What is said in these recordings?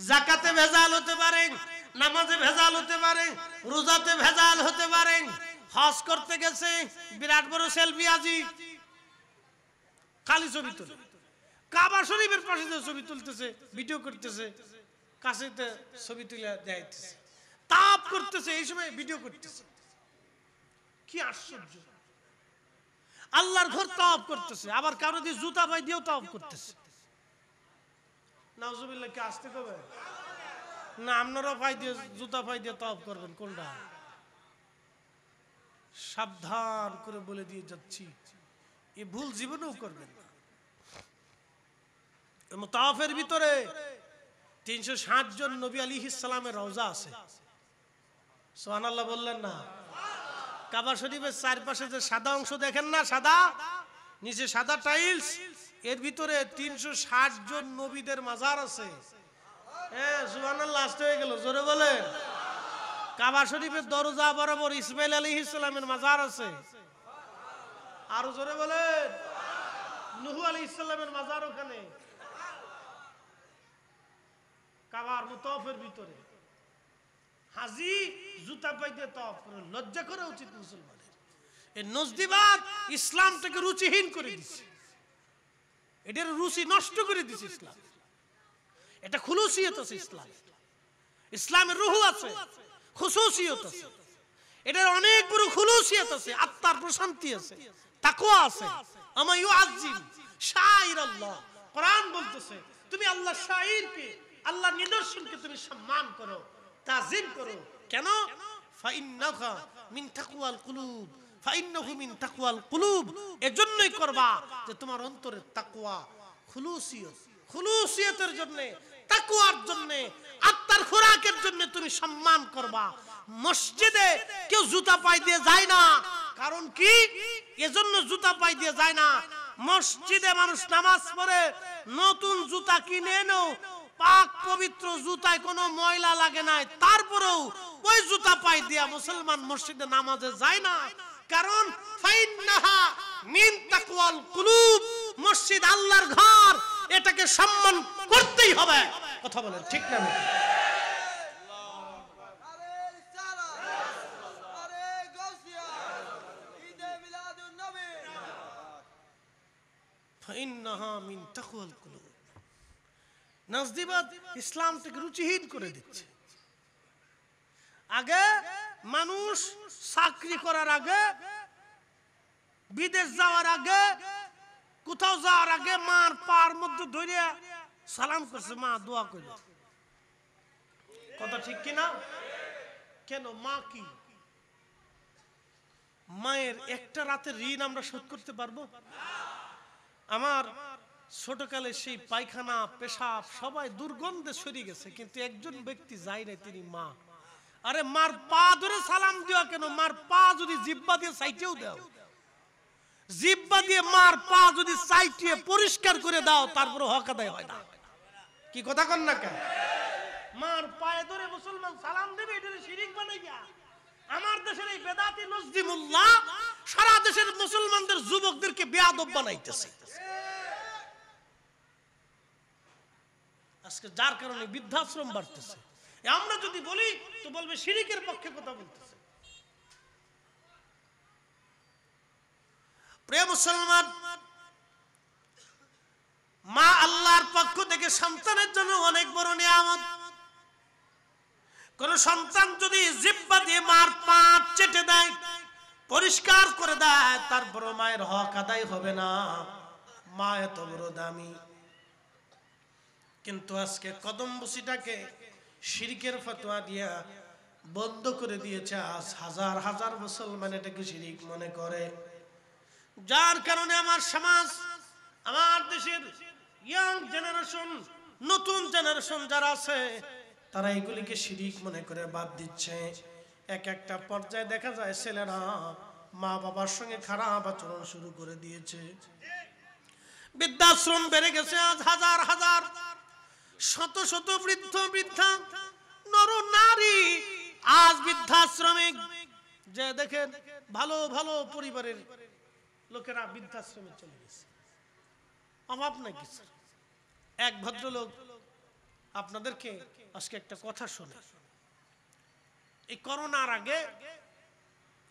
যাকাতে ভেজাল হতে পারে, নামাজে ভেজাল হতে পারে, রোজাতে ভেজাল হতে পারে। হজ করতে গেছে বিরাট বড় সেলফি আজি, খালি ছবি তোলে। কাবা শরীফের পাশে ছবি তুলতেছে, ভিডিও করতেছে, কাছেতে ছবি তুলে দেখাইতেছে, তাপ করতেছে, এই সময় ভিডিও করতেছে। কি আশ্চর্য! আল্লাহর ঘর তাওয়াফ করতেছে, আবার কারো দিয়ে জুতা পাই দিয়েও তাওয়াফ করতেছে। নাউজুবিল্লাহ, কি আসতে কবে না আপনারাও পাই দিয়ে জুতা পাই দিয়ে তাওয়াফ করবেন? কোনটা? সাবধান করে বলে দিয়ে যাচ্ছি, এই ভুল জীবনেও করবেন না। তাওয়াফের ভিতরে 360 জন নবী আলাইহিস সালামের রওজা আছে। সুবহানাল্লাহ বললেন না? কাবা শরীফের চারপাশে যে সাদা অংশ দেখেন না, সাদা, নিচে সাদা টাইলস, এর ভিতরে 360 জন নবীদের মাজার আছে। হ্যাঁ, সুবহানাল্লাহ, আসতে হয়ে গেল, জোরে বলেন। কাবা শরীফের দরজা বরাবর ইসমাইল আলাইহিস সালামের মাজার আছে। আরো জোরে বলেন। নূহ আলাইহিস সালামের মাজার ওখানে কাবার মুতাওয়াফের ভিতরে। হাজি জুতা পাই দিয়ে তাওয়াফ করে, লজ্জা করা উচিত মুসলমানের। এই নজদিবাদ ইসলামটাকে রুচিহীন করে দিচ্ছে, এটার রুচি নষ্ট করে দিচ্ছে ইসলাম। এটা খুলুসিয়ত আছে ইসলাম, ইসলামের রূহ আছে, খুসুসিয়ত আছে, এটার অনেক বড় খুলুসিয়ত আছে, আত্মার প্রশান্তি আছে, তাকওয়া আছে। আমা ইউআজ্জিম শাইরাল্লাহ, কোরআন বলতেছে তুমি আল্লাহর শাইরকে, আল্লাহর নিদর্শনকে তুমি সম্মান করো, তাজিম করো। কেন? ফাইন্নাহা মিন তাকওয়াল কুলুব, ফাইন্নাহু মিন তাকওয়াল কুলুব। এজন্যই করবা যে তোমার অন্তরের তাকওয়া, খুলুসিয়ত, খুলুসিয়তের জন্য, তাকওয়ার জন্য, আত্মার খোরাকের জন্য তুমি সম্মান করবা। মসজিদে কেউ জুতা পাই দিয়ে যায় না, কারণ কি? এজন্য জুতা পাই দিয়ে যায় না, মসজিদে মানুষ নামাজ পড়ে নতুন জুতা কিনে এনো, পাক পবিত্র জুতায় কোনো ময়লা লাগে না, তারপরেও ওই জুতা পাই দিয়া মুসলমান মসজিদে নামাজে যায় না। কারণ ফাইন্নাহা মিন তাকওয়াল কুলুব, মসজিদ আল্লাহর ঘর, এটাকে সম্মান করতেই হবে। কথা বলেন ঠিক না? ফাইন্নাহা মিন তাকওয়াল কুলুব। নাজদিবাদ ইসলামটাকে রুচিহীন করে দিচ্ছে। আগে মানুষ চাকরি করার আগে, বিদেশ যাওয়ার আগে, কোথাও যাওয়ার আগে মার পার মধ্যে ধরে সালাম করছে, মা দোয়া করল। কথা ঠিক কিনা? কেন? মা কি? মায়ের একটা রাতের ঋণ আমরা শোধ করতে পারবো? আমার ছোটকালে সেই পায়খানা, পেশাব সবাই দুর্গন্ধে সরে গেছে, কিন্তু একজন ব্যক্তি যায় না, তিনি মা। আরে মার পা ধরে সালাম দিও কেন? মার পা যদি জিহ্বা দিয়ে সাইটেও দাও, জিহ্বা দিয়ে মার পা যদি সাইটিয়ে পরিষ্কার করে দাও, তারপরে হক আদায় হয় না। কি কথা কন না কেন? মার পায়ে ধরে মুসলমান সালাম দেবে, এটা শিরিক বানাইয়া। আমার দেশের এই বেদাতি নজদিমুল্লাহ সারা দেশের মুসলমানদের যুবকদেরকে বেয়াদব বানাইতেছে আজকে, যার কারণে বৃদ্ধাশ্রম বাড়তেছে। আমরা যদি বলি তো বলবে শিরিকের পক্ষে কথা বলতেছে। প্রিয় মুসলমান, মা আল্লাহর পক্ষ থেকে সন্তানের জন্য অনেক বড় নিয়ামত। কোন সন্তান যদি জিহ্বা দিয়ে মার পা চেটে দেয়, পরিষ্কার করে দেয়, তারপর মায়ের হক আদায় হবে না। মা এত বড় দামি, কিন্তু আজকে কদমবুসিটাকে শিরকের ফতোয়া দিয়া বন্ধ করে দিয়েছে। আজ হাজার হাজার মুসলমান এটাকে শিরিক মনে করে, যার কারণে আমার সমাজ, আমার দেশের ইয়াং জেনারেশন, নতুন জেনারেশন যারা আছে, তারা এগুলিকে শিরিক মনে করে বাদ দিচ্ছে। এক একটা পর্যায়ে দেখা যায় ছেলেরা মা বাবার সঙ্গে খারাপ আচরণ শুরু করে দিয়েছে। বৃদ্ধাশ্রম বেড়ে গেছে। আজ হাজার হাজার, শত শত বৃদ্ধ বৃদ্ধা, নর নারী আজ বৃদ্ধাশ্রমে যে দেখেন, ভালো ভালো পরিবারের লোকেরা বৃদ্ধাশ্রমে চলে গেছে। অভাব নাই কিছু। এক ভদ্রলোক আপনাদেরকে আজকে একটা কথা শোনে। এই করোনার আগে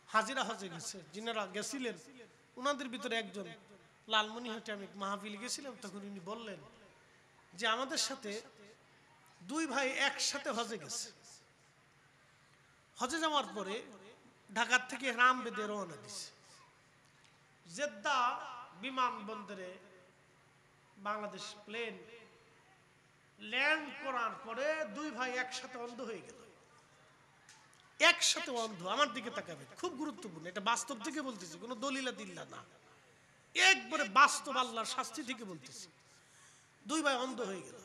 হাজিরা হজে গেছে, যিনারা গেছিলেন ওনাদের ভিতরে একজন লালমনিরহাটে আমি মাহফিল গেছিলাম, তখন উনি বললেন যে আমাদের সাথে দুই ভাই একসাথে হজে গেছে। হজে যাওয়ার পরে ঢাকার থেকে রাম বেদে রওনা দিছে। জেদ্দা বিমানবন্দরে বাংলাদেশ প্লেন ল্যান্ড করার পরে দুই ভাই একসাথে অন্ধ হয়ে গেল। একসাথে অন্ধ। আমার দিকে তাকাবে, খুব গুরুত্বপূর্ণ, এটা বাস্তব থেকে বলতেছি, কোনো দলিলা দিল্লা না, একবারে বাস্তব আল্লাহর শাস্তি থেকে বলতেছি। দুই ভাই অন্ধ হয়ে গেল।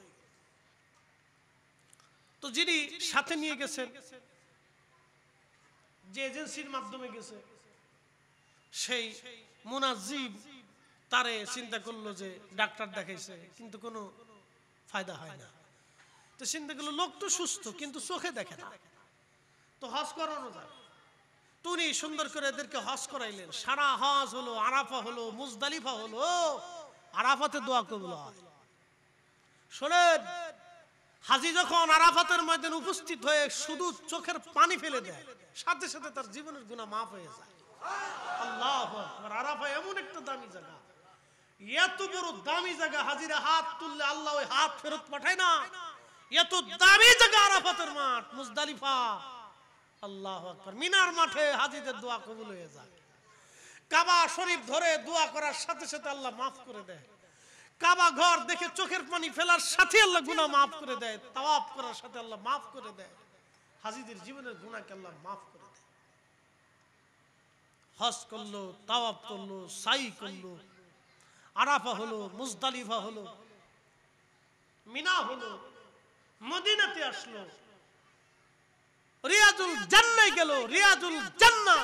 তো যিনি সাথে নিয়ে গেছেন, যে এজেন্সির মাধ্যমে গেছে, সেই মুনাজ্জিম তারে চিন্তা করলো যে ডাক্তার দেখাইছে কিন্তু কোনো ফায়দা হয় না। তো চিন্তা করলো লোক তো সুস্থ কিন্তু চোখে দেখে না, তো হজ করানো যায়। তো উনি সুন্দর করে এদেরকে হজ করাইলেন। সারা হজ হলো, আরাফা হলো, মুজদালিফা হলো, আরাফাতে দোয়া কবুল হয়। শোনেন, হাজি যখন আরাফাতের ময়দানে উপস্থিত হয়ে শুধু চোখের পানি ফেলে দেয়, সাথে সাথে তার জীবনের গুনাহ মাফ হয়ে যায়। আল্লাহু আকবার। আরাফা এমন একটা দামি জায়গা, এত বড় দামি জায়গা, হাজিরা হাত তুললে আল্লাহ ওই হাত ফেরত পাঠায় না। এত দামি জায়গা আরাফাতের মাঠ, মুজদালিফা। আল্লাহু আকবার। মিনার মাঠে হাজিদের দোয়া কবুল হয়ে যায়। কাবা শরীফ ধরে দোয়া করার সাথে সাথে আল্লাহ মাফ করে দেয়। কাবা ঘর দেখে চোখের পানি ফেলার সাথে আল্লাহ গুনাহ মাফ করে দেয়। তাওয়াফ করার সাথে আল্লাহ মাফ করে দেয়। হাজিদের জীবনের গুনাহকে আল্লাহ মাফ করে দেয়। হজ করলো, তাওয়াফ করলো, সাই করলো, আরাফা হলো, মুজদালিফা হলো, মিনা হলো, মদিনাতে আসলো, রিয়াজুল জান্নাহ গেল। রিয়াজুল জান্নাহ,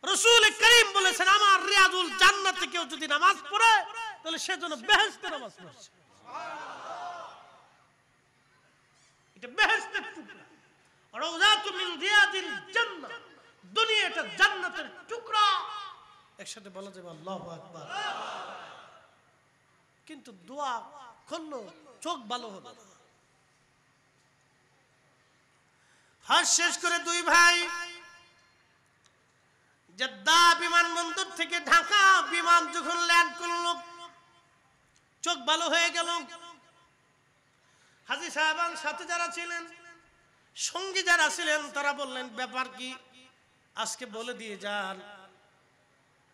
রাসূল করিম বলেছেন আমার রিয়াজুল জান্নাতে কেউ যদি নামাজ পড়ে তাহলে সেজন্য বেহেশতে নামাজ পড়ছে। এটা বেহেশতের টুকরা, রাউযাতু মিন রিয়াজিল জান্নাহ। দুনিয়া এটা জান্নাতের টুকরা। একসাথে বলা যাবে আল্লাহু আকবার। কিন্তু দোয়া করলো, চোখ ভালো হলো না। হজ শেষ করে দুই ভাই জেদ্দা বিমানবন্দর থেকে ঢাকা বিমান যখন ল্যান্ড করলো, চোখ ভালো হয়ে গেল। হাজী সাহেবান সাথে যারা ছিলেন, সঙ্গী যারা ছিলেন, তারা বললেন ব্যাপার কি, আজকে বলে দিয়ে যান,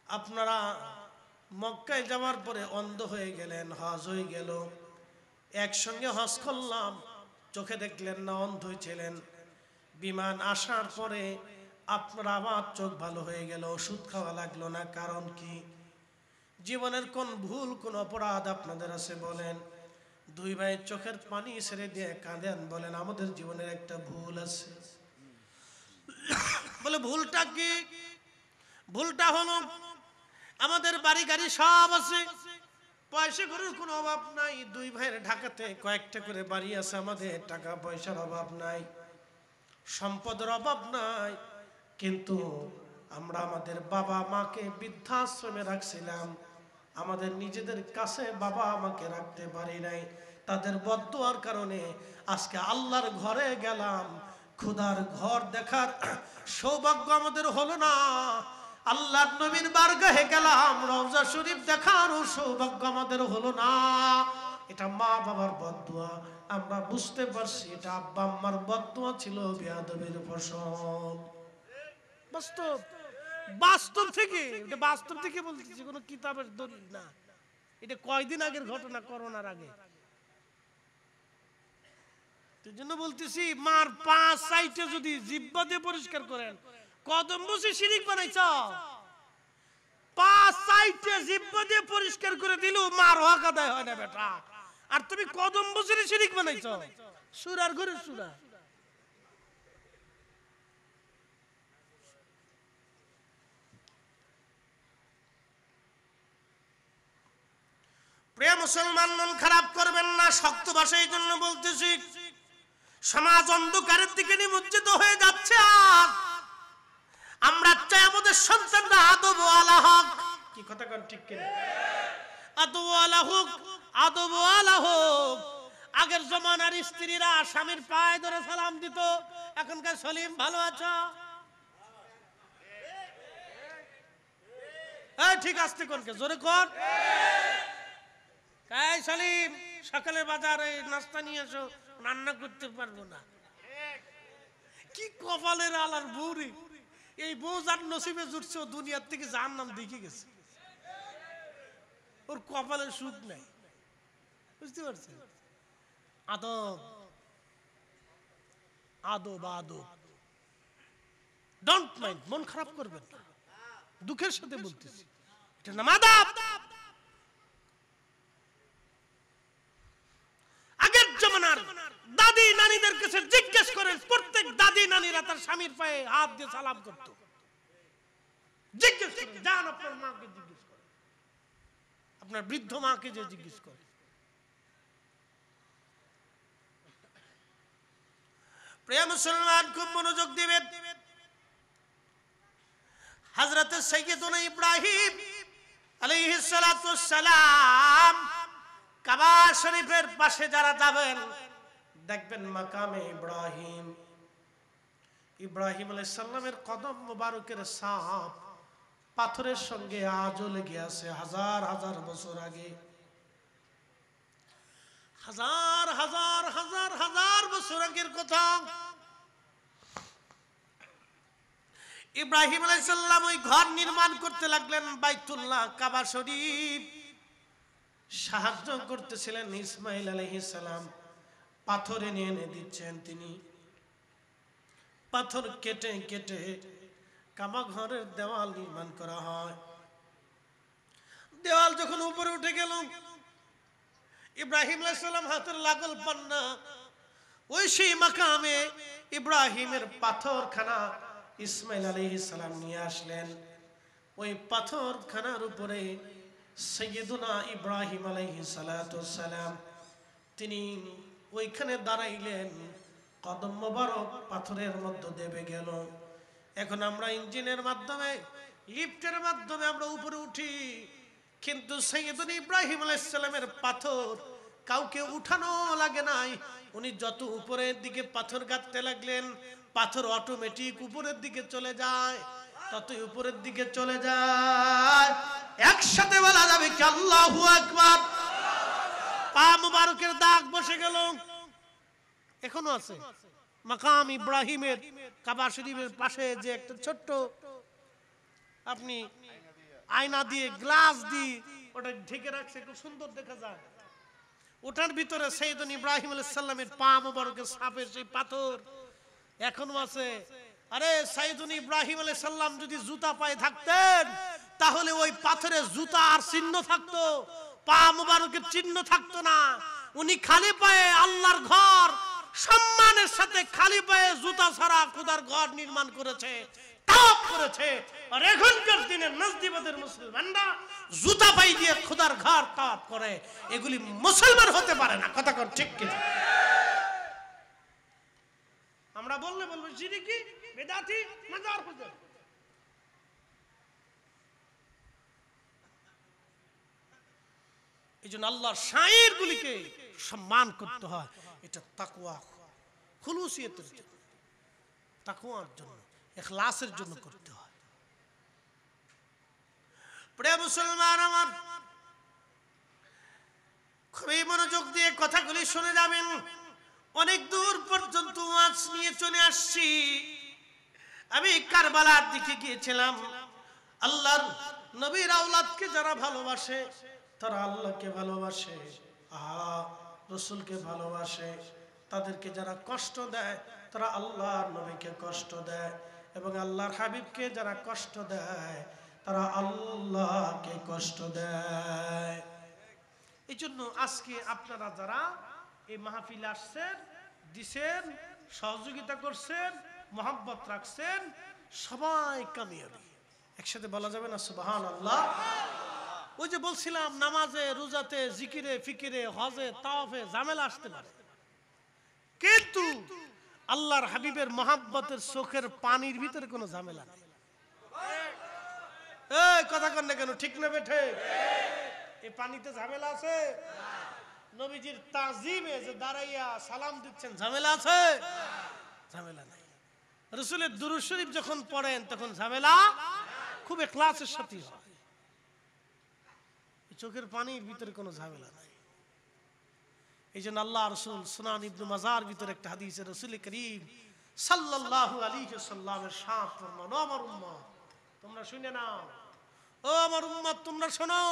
আপনারা মক্কায় যাওয়ার পরে অন্ধ হয়ে গেলেন, হজ হয়ে গেল, একসঙ্গে হজ করলাম, চোখে দেখলেন না, অন্ধ ছিলেন, বিমান আসার পরে আপনার আবার চোখ ভালো হয়ে গেল, ওষুধ খাওয়া লাগলো না, কারণ কি? জীবনের কোন ভুল, কোন অপরাধ আপনাদের আছে বলেন? দুই ভাই চোখের পানি ছেড়ে দিয়ে কাঁদেন, বলেন আমাদের জীবনের একটা ভুল আছে। বলে ভুলটা কি? ভুলটা হলো আমাদের বাড়ি গাড়ি সব আছে, পয়সা করার কোনো অভাব নাই। দুই ভাইয়ের ঢাকাতে কয়েকটা করে বাড়ি আছে, আমাদের টাকা পয়সার অভাব নাই, সম্পদের অভাব নাই, কিন্তু আমরা আমাদের বাবা মাকে বৃদ্ধাশ্রমে রাখছিলাম, আমাদের নিজেদের কাছে বাবা মাকে রাখতে পারি নাই। তাদের বদদুয়ার কারণে আজকে আল্লাহর ঘরে গেলাম, খোদার ঘর দেখার সৌভাগ্য আমাদের হলো না। আল্লাহর নবীর বারগাহে গেলাম, রওজা শরীফ দেখার সৌভাগ্য আমাদের হলো না। এটা মা বাবার বদদুয়া, আমরা বুঝতে পারছি এটা আব্বা আম্মার বদদুয়া ছিল, বেয়াদবির ফসল। বাস্তব, বাস্তব থেকে, এটা বাস্তব থেকে বলতেছি, কোনো কিতাবের দলিল না। এটা কয়দিন আগের ঘটনা, করোনার আগে। এই জন্য বলতেছি, মার 5 সাইটে যদি জিহ্বা দিয়ে পরিষ্কার করেন, কদম বসে শিরিক বানাইছ। 5 সাইটে জিহ্বা দিয়ে পরিষ্কার করে দিলেও মার হক আদায় হয় না বেটা, আর তুমি কদম বসে শিরিক বানাইছ। সুরার ঘরে সুরা। প্রিয় মুসলমান, মন খারাপ করবেন না, শক্ত ভাষায় এই জন্য বলতেছি, সমাজ অন্ধকারের দিকে নিমজ্জিত হয়ে যাচ্ছে। আর আমরা চাই আমাদের সন্তানরা আদব ওয়ালা হোক। কি কথা কোন ঠিক কিনা? আদব ওয়ালা হোক, আদব ওয়ালা হোক। আগের জমানার স্ত্রীরা স্বামীর পায়ে ধরে সালাম দিত। এখনকার সলিম ভালো আছো? ঠিক আসতে কোনকে জোরে কর। এই সলিম সকালে বাজারে নাস্তা নিয়ে এসো, রান্না করতে পারবো না। কি কপালের আলার বউরি, এই বউ যার নসিবে জুটছে ও দুনিয়ার থেকে জাহান্নাম দেখে গেছে, ওর কপালের সুখ নাই। বুঝতে পারছেন? আদব আদব আদব, ডোন্ট মাইন্ড, মন খারাপ করবেন না, দুঃখের সাথে বলতেছি, এটা নাম আদব। আগের জমানার দাদি নানীদের কাছে জিজ্ঞেস করেন, প্রত্যেক দাদি নানীরা তার স্বামীর পায়ে হাত দিয়ে সালাম করত। জিজ্ঞেস করেন, যান আপনার মাকে জিজ্ঞেস করেন, আপনার বৃদ্ধ মাকে যে জিজ্ঞেস করেন। প্রিয় মুসলমান, খুব মনোযোগ দিবেন। হযরত সাইয়্যিদুনা ইব্রাহিম আলাইহিস সালাতু ওয়াস সালাম কাবা শরীফের পাশে যারা যাবেন দেখবেন মাকামে ইব্রাহিম, ইব্রাহিম আলাইহিস সালামের কদম মোবারকের ছাপ পাথরের সঙ্গে আজও লেগে আছে। হাজার হাজার বছর আগে, হাজার হাজার হাজার হাজার বছর আগের কথা। ইব্রাহিম আলাইহিস সালাম ওই ঘর নির্মাণ করতে লাগলেন, বাইতুল্লাহ কাবা শরীফ। সাহায্য করতেছিলেন ইসমাইল আলাইহিস সালাম, পাথর এনে দিচ্ছেন তিনি। পাথর কেটে কেটে কাবা ঘরের দেওয়াল নির্মাণ করা হয়। দেওয়াল যখন উপরে উঠে গেল, ইব্রাহিম আলাইহিস সালাম হাতের লাগল পান না। ওই সেই মাকামে ইব্রাহিমের পাথরখানা ইসমাইল আলাইহিস সালাম নিয়ে আসলেন। ওই পাথরখানার উপরে সাইয়্যিদুনা ইব্রাহিম আলাইহিস সালাতু ওয়াস সালাম তিনি ওইখানে দাঁড়াইলেন। কদম মোবারক পাথরের মধ্যে দেবে গেল। এখন আমরা ইঞ্জিনের মাধ্যমে, লিফটের মাধ্যমে আমরা উপরে উঠি, কিন্তু সাইয়্যিদুনা ইব্রাহিম আলাইহিস সালামের পাথর কাউকে উঠানো লাগে নাই। উনি যত উপরের দিকে পাথর গাঁথতে লাগলেন, পাথর অটোমেটিক উপরের দিকে চলে যায়, ততই উপরের দিকে চলে যায়। একসাথে বলা যাবে কি আল্লাহু আকবার। পা মুবারকের দাগ বসে গেল, এখনো আছে মাকাম ইব্রাহিমের কাবা শরীফের পাশে যে একটা ছোট্ট আপনি আয়না দিয়ে, গ্লাস দিয়ে ওটা ঢেকে রাখছে, খুব সুন্দর দেখা যায়। ওটার ভিতরে সাইয়্যিদুনা ইব্রাহিম আলাইহিস সালামের পা মুবারকের ছাপের সেই পাথর এখনো আছে। আরে সাইয়্যিদুনা ইব্রাহিম আলাইহিস সালাম যদি জুতা পায়ে থাকতেন তাহলে ওই পাথরে জুতা আর চিহ্ন থাকতো, পা মুবারকের চিহ্ন থাকতো না। উনি খালি পায়ে আল্লাহর ঘর সম্মানের সাথে খালি পায়ে জুতা ছাড়া খোদার ঘর নির্মাণ করেছে, তাপ করেছে। আর এখনকার দিনে নজদিবাদের মুসলমানরা জুতা পাই দিয়ে খোদার ঘর তাপ করে, এগুলি মুসলমান হতে পারে না। কথা কোন ঠিক কিনা? আমরা বললে বলবো শিরকি, বেদাতি, মাজার পূজা। এই জন্য আল্লাহর শাইর গুলিকে সম্মান করতে হয়। এটা তাকওয়া, খুলুসিয়তের জন্য, তাকওয়ার জন্য, ইখলাসের জন্য করতে হয়। প্রিয় মুসলমান আমার, খুবই মনোযোগ দিয়ে কথাগুলি শুনে যাবেন। অনেক দূর পর্যন্ত ওয়াজ নিয়ে চলে আসছি। আমি কারবালার দিকে গিয়েছিলাম। আল্লাহর নবীর আওলাদকে যারা ভালোবাসে তারা আল্লাহকে ভালোবাসে, রাসূলকে ভালোবাসে। তাদেরকে যারা কষ্ট দেয় তারা আল্লাহর নবীকে কষ্ট দেয়, এবং আল্লাহর হাবিবকে যারা কষ্ট দেয় তারা আল্লাহকে কষ্ট দেয়। এই জন্য আজকে আপনারা যারা এই মাহফিলে আসছেন, দিছেন, সহযোগিতা করছেন, মহব্বত রাখছেন, সবাই কামিয়াবি। একসাথে বলা যাবে না সুবহানাল্লাহ? ওই যে বলছিলাম, নামাজে, রোজাতে, জিকিরে, ফিকিরে, হজে, তাওয়াফে ঝামেলা আসতে পারে, কিন্তু আল্লাহর হাবিবের মহব্বতের চোখের পানির ভিতরে কোনো ঝামেলা নেই। এই কথা কন না কেন? ঠিক না বেঠে? এই পানিতে ঝামেলা আছে? নবীজির তাজিমে যে দাঁড়াইয়া সালাম দিচ্ছেন ঝামেলা আছে? ঝামেলা নাই। রাসূলের দুরূদ শরীফ যখন পড়েন তখন ঝামেলা খুব ইখলাসের সাথে হয়। চোখের পানির ভিতরে কোনো ঝামেলা নাই। এই জন্য আল্লাহ রাসূল সুনান ইবনে মাজার ভিতরে একটা হাদিসে রাসূল করিম সাল্লাল্লাহু আলাইহি ওয়াসাল্লামের সাথ ফরমান, ও আমার উম্মত তোমরা শুনে নাও, ও আমার উম্মত তোমরা শোনো,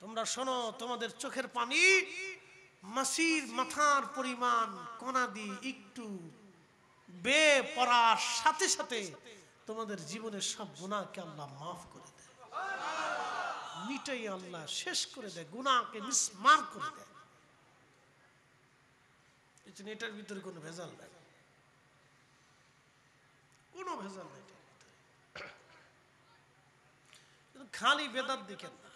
তোমরা শোনো, তোমাদের চোখের পানি মাসির মাথার পরিমাণ কণা দিয়ে একটু বে পড়ার সাথে সাথে তোমাদের জীবনের সব গুনাহকে আল্লাহ মাফ করে দেয়, মিটাই আল্লাহ শেষ করে দেয়, গুনাহকে মিসমার করে দেয়। এটার ভিতরে কোনো ভেজাল নাই, কোনো ভেজাল নাই। খালি বেদাত দেখেন না।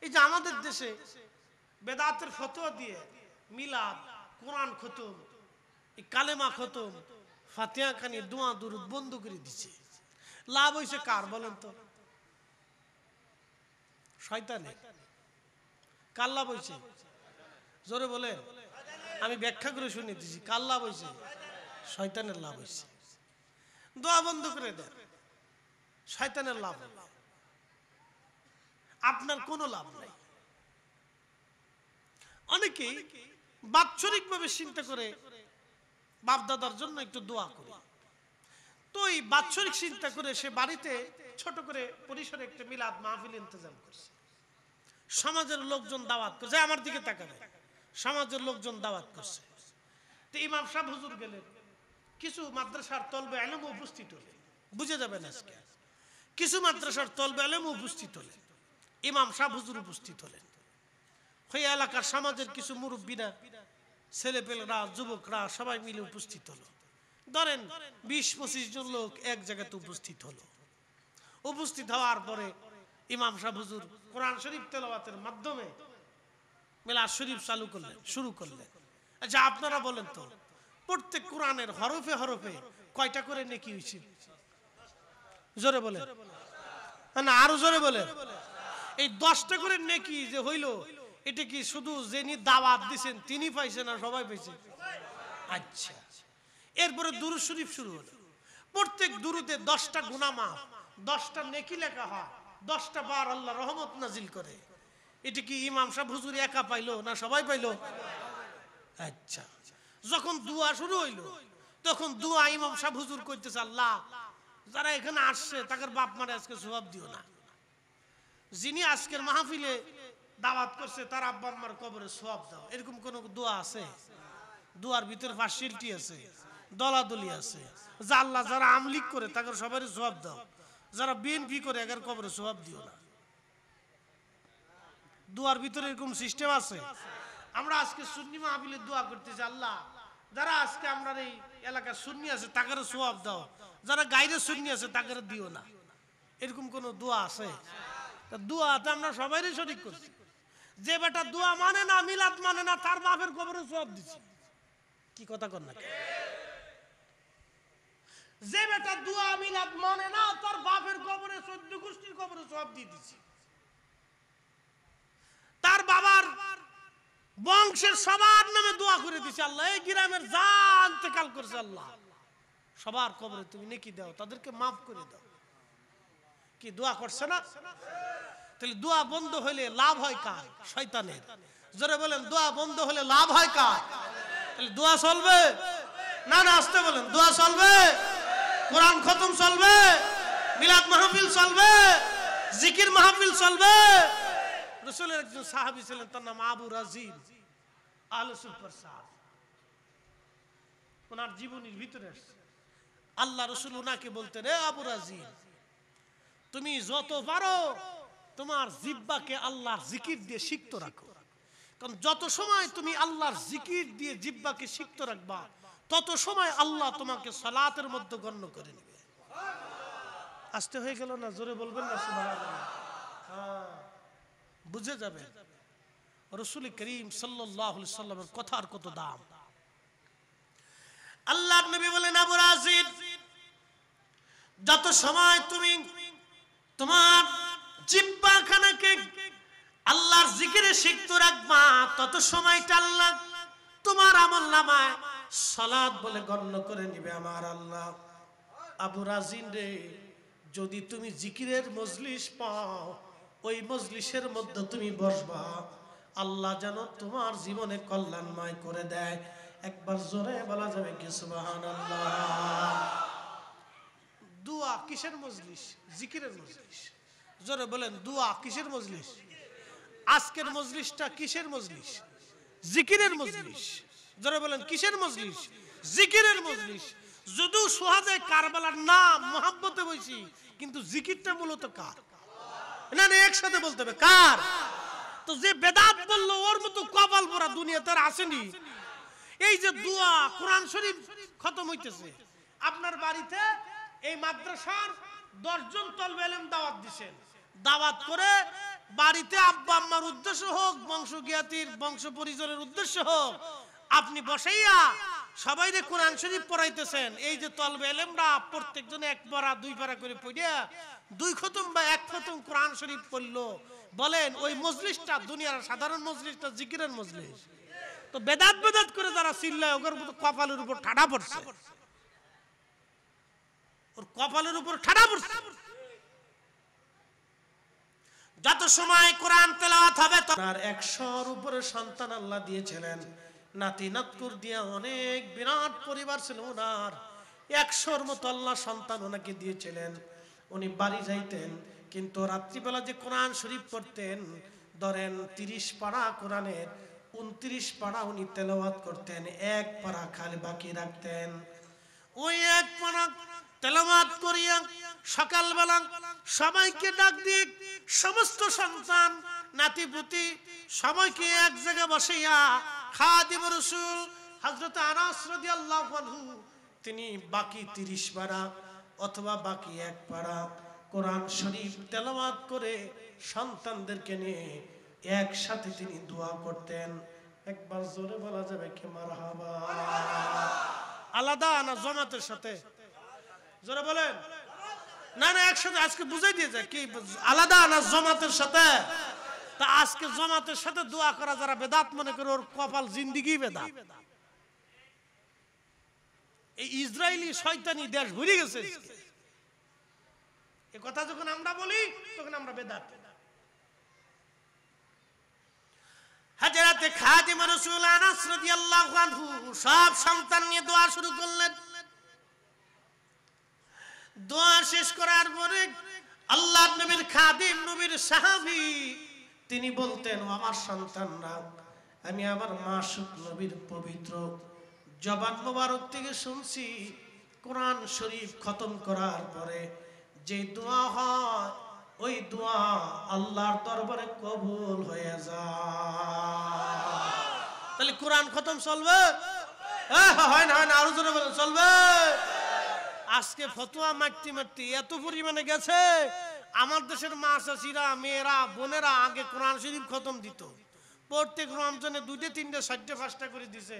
এই যে আমাদের দেশে বেদাতের ফতোয়া দিয়ে মিলাদ, কোরআন খতম, এই কালেমা খতম, ফাতিহা খানি, দোয়া দুরুদ বন্ধ করে দিচ্ছে। লাভ হয়েছে কার বলেন তো? শয়তানের। কার লাভ হয়েছে? জোরে বলেন, আমি ব্যাখ্যা করে শুনিয়ে দিচ্ছি। কার লাভ হয়েছে? শয়তানের লাভ হয়েছে। দোয়া বন্ধ করে দেন, শয়তানের লাভ, আপনার কোনো লাভ নাই। অনেকেই বাৎসরিকভাবে চিন্তা করে বাপদাদার জন্য একটু দোয়া করে, তো এই বাৎসরিক চিন্তা করে সে বাড়িতে ছোট করে পরিসরে একটা মিলাদ মাহফিল ইন্তজাম করছে। সমাজের লোকজন দাওয়াত করছে, আমার দিকে তাকাবে, সমাজের লোকজন দাওয়াত করছে। তো ইমাম সাহেব হুজুর গেলেন, কিছু মাদ্রাসার তলবে ইলম উপস্থিত হলেন, বুঝে যাবেন আজকে, কিছু মাদ্রাসার তলবে ইলম উপস্থিত হলেন, ইমাম সাহেব হুজুর উপস্থিত হলেন। ওই এলাকার সমাজের কিছু মুরব্বীরা, ছেলেপেলেরা, যুবকরা সবাই মিলে উপস্থিত হলো। ধরেন 20-25 জন লোক এক জায়গাতে উপস্থিত হলো। উপস্থিত হওয়ার পরে ইমাম সাহেব হুজুর কোরআন শরীফ তেলাওয়াতের মাধ্যমে মিলাদ শরীফ চালু করলেন, শুরু করলেন। আচ্ছা আপনারা বলেন তো, প্রত্যেক কোরআনের হরফে হরফে কয়টা করে নেকি হয়েছে? জোরে বলেন না, আরো জোরে বলেন। এই 10টা করে নেকি যে হইল, এটা কি শুধু যিনি দাওয়াত দিছেন তিনি পাইছেন না সবাই পাইছে? আচ্ছা, এরপরে দুরূদ শরীফ শুরু হলো। প্রত্যেক দুরুদে 10টা গুনাহ মাফ, 10টা নেকি লেখা হয়, 10টা বার আল্লাহ রহমত নাজিল করে। এটা কি ইমাম সাহেব হুজুর একা পাইলো না সবাই পাইলো? আচ্ছা, যখন দোয়া শুরু হইল তখন দোয়া ইমাম সাহেব হুজুর কইতেছে, আল্লাহ যারা এখানে আসছে তাদের বাপ মারে আজকে জবাব দিও না, যিনি আজকের মাহফিলে দাওয়াত করছে তার আব্বা আম্মার কবরে সওয়াব দাও। এরকম কোন দোয়া আছে? দোয়ার ভিতরে ফাঁসিলটি আছে, দলাদলি আছে। যা আল্লাহ যারা আমলিক করে তাদের সবারই সওয়াব দাও, যারা বিএনপি করে এদের কবরে সওয়াব দিও না। দোয়ার ভিতরে এরকম সিস্টেম আছে? আমরা আজকে সুন্নি মাহফিলে দোয়া করতেছি, আল্লাহ যারা আজকে আমরা এই এলাকার সুন্নি আছে তাদের সওয়াব দাও, যারা গায়রে সুন্নি আছে তাদের দিও না। এরকম কোন দোয়া আছে? দোয়াতে আমরা সবাইরই শরীক করছি। যে বেটা দোয়া মানে না, মিলাদ মানে না, তার বাপের কবরে সওয়াব দিছি। কি কথা কর না? যে বেটা দোয়া মিলাদ মানে না, তার বাপের কবরে 14 গোষ্ঠীর কবরে সওয়াব দিয়ে দিছি। তার বাবার বংশের সবার নামে দোয়া করে দিছি, আল্লাহ এই গ্রামের যা ইন্তেকাল করছে আল্লাহ সবার কবরে তুমি নেকি দাও, তাদেরকে মাফ করে দাও। কি দোয়া করছে না? তাহলে দোয়া বন্ধ হলে লাভ হয় কার? শয়তানের। জোরে বলেন, দোয়া বন্ধ হলে লাভ হয় কার? তাহলে দোয়া চলবে না, না আসতে বলেন, দোয়া চলবে, কোরআন খতম চলবে, মিলাদ মাহফিল চলবে, জিকির মাহফিল চলবে। রাসূলের একজন সাহাবী ছিলেন, তার নাম আবু রাজিল আহলে সুফার সাহাবী। ওনার জীবনীর ভিতরে আল্লাহ রাসূল ওনাকে বলতেন, এ আবু রাজিল, তুমি যত পারো তোমার জিহ্বাকে আল্লাহর জিকির দিয়ে সিক্ত রাখো, কারণ যত সময় তুমি আল্লাহর জিকির দিয়ে জিহ্বাকে সিক্ত রাখবা তত সময় আল্লাহ তোমাকে সালাতের মধ্যে গণ্য করে নেবে। আসতে হয়ে গেল না? জোরে বলবেন না সুবহানাল্লাহ? হ্যাঁ, বুঝে যাবে রাসূল করিম সাল্লাল্লাহু আলাইহি সাল্লামের কথার কত দাম। আল্লাহর নবী বলেন, আবু রাজিল, যত সময় তুমি তোমার জিহ্বাখানাকে আল্লাহর জিকিরে সিক্ত রাখবা, তত সময়টা আল্লাহ তোমার আমলনামায় সালাত বলে গণ্য করে নিবে আমার আল্লাহ। আবু রাজিন রে, যদি তুমি জিকিরের মজলিস পাও, ওই মজলিসের মধ্যে তুমি বসবা, আল্লাহ যেন তোমার জীবনে কল্যাণময় করে দেয়। একবার জোরে বলা যাবে কি সুবহানাল্লাহ? দুয়া কিসের মজলিস? জিকিরের মজলিস। জোরে বলেন, দুয়া কিসের মজলিস? আজকের মজলিসটা কিসের মজলিস? জিকিরের মজলিস। জোরে বলেন, কিসের মজলিস? জিকিরের মজলিস। যদিও সুহাদায়ে কারবালার নাম মুহাব্বতে বইছি, কিন্তু জিকিরটা মূলত কার? না না, একসাথে বলতে হবে, কার? তো যে বেদাত বললো ওর মতো কপাল পোড়া দুনিয়াতে আর আসেনি। এই যে দোয়া, কোরআন শরীফ খতম হইতেছে, আপনার বাড়িতে এই মাদ্রাসার 10 জন তলবে ইলম দাওয়াত দিবেন, দাওয়াত করে বাড়িতে আব্বা আম্মার উদ্দেশ্য হোক, বংশ জ্ঞাতির বংশ পরিজনের উদ্দেশ্য হোক, আপনি বসাইয়া সবাইরে কোরআন শরীফ পড়াইতেছেন। এই যে তলবে ইলমরা প্রত্যেকজনে 1 পারা 2 পারা করে পড়িয়া 2 খতম বা 1 খতম কোরআন শরীফ পড়লো, বলেন ওই মজলিসটা দুনিয়ার সাধারণ মজলিসটা জিকিরের মজলিস? তো বেদাত বেদাত করে যারা চিল্লায়, ওর মতো কপালের উপর ঠাডা পড়ছে, ওর কপালের উপর ঠাডা পড়ছে। যত সময় কোরআন তেলাওয়াত হবে, তার 100-র উপরে সন্তান আল্লাহ দিয়েছিলেন, নাতি নাতকুর দিয়ে অনেক বিরাট পরিবার ছিল ওনার। 100-র মতো আল্লাহ সন্তান ওনাকে দিয়েছিলেন। উনি বাড়ি যাইতেন, কিন্তু রাত্রিবেলা যে কোরআন শরীফ পড়তেন, ধরেন 30 পারা কোরআনের 29 পারা উনি তেলাওয়াত করতেন, 1 পারা খালি বাকি রাখতেন। ওই 1 পারা তেলাওয়াত করিয়া সকালবেলা সবাইকে ডাক দিয়ে সমস্ত সন্তান নাতিপুতি সবাইকে এক জায়গায় বসাইয়া খাদিম রাসূল হযরত আনাস রাদিয়াল্লাহু আনহু তিনি বাকি 30 পারা অথবা বাকি 1 পারা কোরআন শরীফ তেলাওয়াত করে সন্তানদেরকে নিয়ে একসাথে তিনি দোয়া করতেন। একবার জোরে বলা যাবে কি মারহাবা? আলাদা না জামাতের সাথে? জোরে বলেন। না না, একসাথে। আজকে বুঝাই দিয়ে যায় কি আলাদা না জামাতের সাথে? তা আজকে জামাতের সাথে দোয়া করা যারা বেদাত মনে করে, ওর কপাল জিন্দেগি বেদাত। এই ইসরায়েলি শয়তানি দেশ ভরে গেছে। এই কথা যখন আমরা বলি তখন আমরা বেদাত। হযরতে খাদিম রাসূল আনাস রাদিয়াল্লাহু আনহু সব সন্তান নিয়ে দোয়া শুরু করলেন। দোয়া শেষ করার পরে আল্লাহর নবীর খাদিম, নবীর সাহাবী, তিনি বলতেন, ও আমার সন্তানরা, আমি আমার মাসুক নবীর পবিত্র জবান মোবারক থেকে শুনছি, কোরআন শরীফ খতম করার পরে যে দোয়া হয়, ওই দোয়া আল্লাহর দরবারে কবুল হয়ে যায়। তাহলে কোরআন খতম চলবে? হয় না, হয় না, আরো জোরে বলেন, চলবে। আজকে ফতোয়া মারতে মারতে এত পরিমাণে গেছে, আমার দেশের মা চাচিরা, মেয়েরা, বোনেরা আগে কোরআন শরীফ খতম দিত, প্রত্যেক রমজানে 2টা 3টা 4টা 5টা করে দিছে।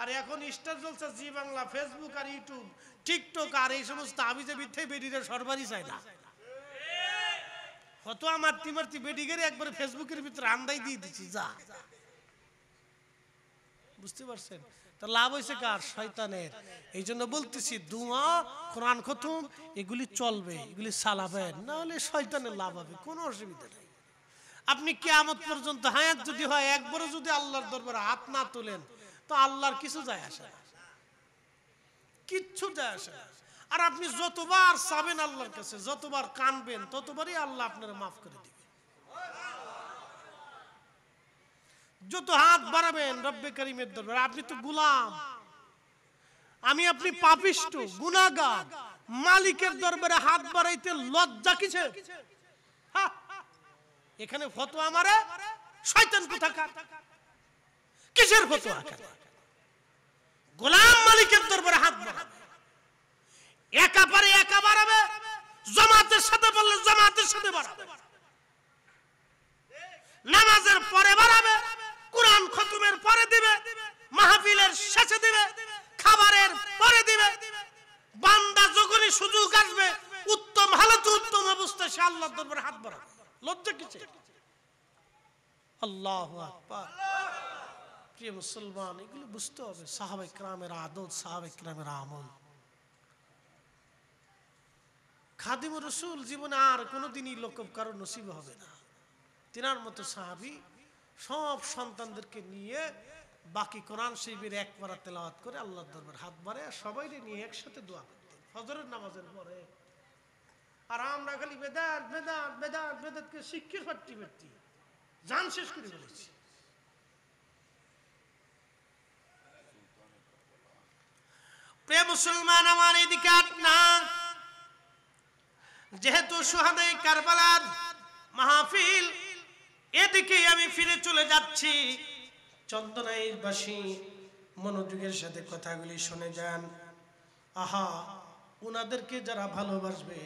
আর এখন স্টার জলসা, জি বাংলা, ফেসবুক আর ইউটিউব, টিকটক আর এই সমস্ত আবিজে বিথে বেডিরে সরবারই চায় না। ফতোয়া মারতে মারতে বেডিগেরে একবারে ফেসবুকের ভিতরে আন্দাই দিয়ে দিচ্ছি, যা। বুঝতে পারছেন? তা লাভ হয়েছে কার? শয়তানের। এই জন্য বলতেছি, দোয়া, কোরআন খতম এগুলি চলবে, এগুলি চালাবেন, না হলে শয়তানের লাভ হবে, কোনো অসুবিধা নেই। আপনি কিয়ামত পর্যন্ত হায়াত যদি হয়, একবারও যদি আল্লাহর দরবারে হাত না তোলেন, তো আল্লাহর কিছু যায় আসে না, কিচ্ছু যায় আসে না। আর আপনি যতবার চাবেন আল্লাহর কাছে, যতবার কানবেন, ততবারই আল্লাহ আপনার মাফ করে দিবে। যত হাত বাড়াবেন রব্বে কারীমের দরবারে, আপনি তো গোলাম, আমি আপনি পাপিষ্ঠ গুনাহগার, মালিকের দরবারে হাত বাড়াইতে লজ্জা কিছে? এখানে ফতোয়া মারে শয়তান কোথাকার, কিসের ফতোয়া? গোলাম মালিকের দরবারে হাত বাড়াবে, একা পারে একা বাড়াবে, জামাতের সাথে বললে জামাতের সাথে বাড়াবে, নামাজের পরে বাড়াবে, কোরআন খতমের পরে দিবে, মাহফিলের শেষে দিবে, খাবারের পরে দিবে। বান্দা যখনই সুযোগ আসবে, উত্তম হালাতে উত্তম অবস্থায় সে আল্লাহর দরবারে হাত বাড়াবে, লজ্জা কিসের? আল্লাহু আকবার। প্রিয় মুসলমান, এগুলো বুঝতে হবে সাহাবায়ে কেরামের আদত, সাহাবায়ে কেরামের আমল। খাদিমুর রাসূল জীবনে আর কোনোদিনই লোকব কারো নসিব হবে না। তিনার মতো সাহাবী সব সন্তানদেরকে নিয়ে বাকি কোরআন শরীফের এক পারা তেলাওয়াত করে আল্লাহর দরবারে হাত বাড়ে আর সবাইকে নিয়ে একসাথে দোয়া করতেন ফজরের নামাজের পরে। আর আমরা খালি বেদাত বেদাত বেদাত বেদাতকে শিক্ষির ফাট্টি ফাট্টি জান শেষ করে ফেলেছি। প্রিয় মুসলমান আমার এদিকে না, যেহেতু শুহাদায়ে কারবালার মাহফিল, এদিকে আমি ফিরে চলে যাচ্ছি। চন্দনাইশবাসী মনোযোগের সাথে কথাগুলি শুনে যান। আহা, উনাদেরকে যারা ভালোবাসবে,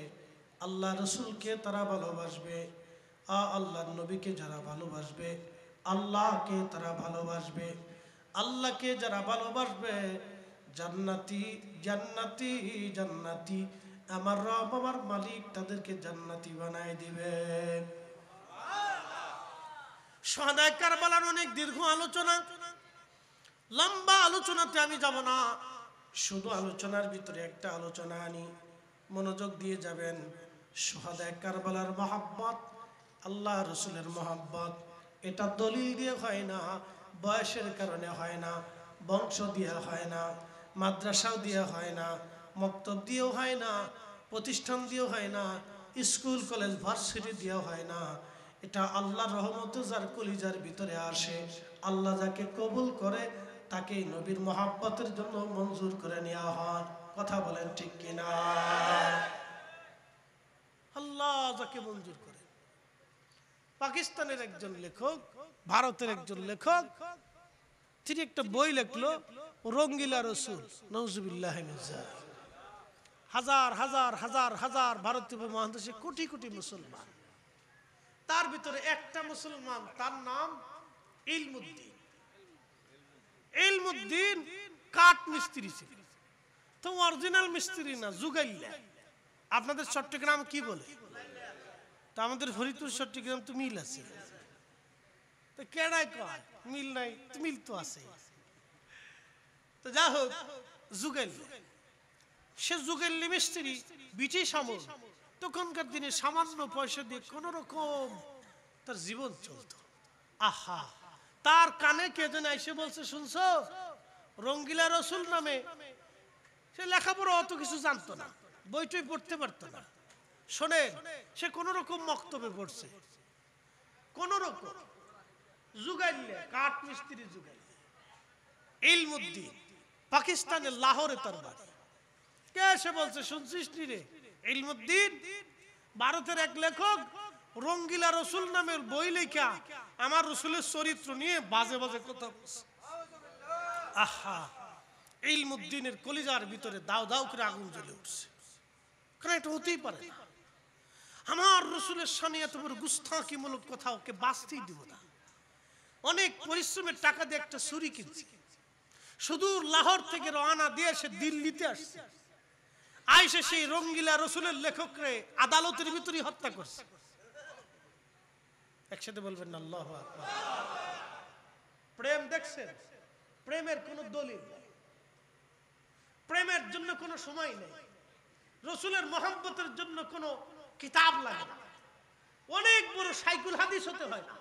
আল্লাহ রসুলকে তারা ভালোবাসবে, আল্লাহর নবীকে যারা ভালোবাসবে, আল্লাহকে তারা ভালোবাসবে, আল্লাহকে যারা ভালোবাসবে, জান্নাতি জান্নাতি জান্নাতি আমার রব আমার মালিক তাদেরকে জান্নাতি বানায় দিবে। শুহাদায়ে কারবালার অনেক দীর্ঘ আলোচনা, লম্বা আলোচনাতে আমি যাব না, শুধু আলোচনার ভিতরে একটা আলোচনা আনি, মনোযোগ দিয়ে যাবেন। শুহাদায়ে কারবালার মহব্বত, আল্লাহ রসুলের মহব্বত, এটা দলিল দিয়ে হয় না, বয়সের কারণে হয় না, বংশ দিয়ে হয় না, মাদ্রাসাও দিয়ে হয় না, মক্তব দিয়েও হয় না, প্রতিষ্ঠান দিয়েও হয় না, স্কুল কলেজ ভার্সিটি দিয়েও হয় না। এটা আল্লাহর রহমত যার কলিজার ভিতরে আসে, আল্লাহ যাকে কবুল করে তাকে নবীর মহব্বতের জন্য মঞ্জুর করে নেওয়া হয়। কথা বলেন ঠিক কিনা? আল্লাহ যাকে মঞ্জুর করে। পাকিস্তানের একজন লেখক, ভারতের একজন লেখক, তিনি একটা বই লিখলো রঙ্গিলা রসুল, নাউজুবিল্লাহ মিন যালিক। হাজার হাজার হাজার হাজার ভারতীয় মহাদেশে কোটি কোটি মুসলমান, তার ভিতরে একটা মুসলমান, তার নাম ইলমুদ্দিন। ইলমুদ্দিন কাঠ মিস্ত্রি ছিল, তো অরিজিনাল মিস্ত্রি না, জুগাইলা। আপনাদের চট্টগ্রাম কি বলে? তা আমাদের ফরিদপুর চট্টগ্রাম তো মিল আছে, তো কেডাই কয় মিল নাই? মিল তো আছে। তো যা হোক, জুগাইলা, সে জুগাইলি মিস্ত্রি, ব্রিটিশ আমল, তখনকার দিনে সামান্য পয়সা দিয়ে কোন রকম তার জীবন চলত। আহা, তার কানে কে যেন এসে বলছে, শুনছো রঙ্গিলা রসুল নামে? সে লেখাপড়া অত কিছু জানতো না, বইটই পড়তে পারতো না। শোনেন, সে কোন রকম মক্তবে পড়ছে, কোন রকম জুগাইলে, কাঠ মিস্ত্রি জুগাইলে। ইলমুদ্দিন পাকিস্তানের লাহোরে তার বাড়ি। কে এসে বলছে, শুনছিস নি রে ইলমুদ্দিন, ভারতের এক লেখক রঙ্গিলা রসুল নামের বই লেখা আমার রসুলের চরিত্র নিয়ে বাজে বাজে কথা বলছে। আহা, ইলমুদ্দিনের কলিজার ভিতরে দাও দাও করে আগুন জ্বলে উঠছে। কারণ এটা হতেই পারে না, আমার রসুলের সামনে এত বড় গুস্তাখিমূলক কথা ওকে বাঁচতেই দিব না। অনেক পরিশ্রমের টাকা দিয়ে একটা ছুরি কিনছি, সুদূর লাহোর থেকে রওনা দিয়ে সে দিল্লিতে আসছে, আইসে সেই রঙ্গিলা রসুলের লেখকরে আদালতের ভিতরে হত্যা করছে। একসাথে বলবেন না আল্লাহু আকবার। প্রেম দেখছেন? প্রেমের কোনো দলিল নেই, প্রেমের জন্য কোনো সময় নেই, রসুলের মহব্বতের জন্য কোনো কিতাব লাগে না, অনেক বড় শাইখুল হাদিস হতে হয় না,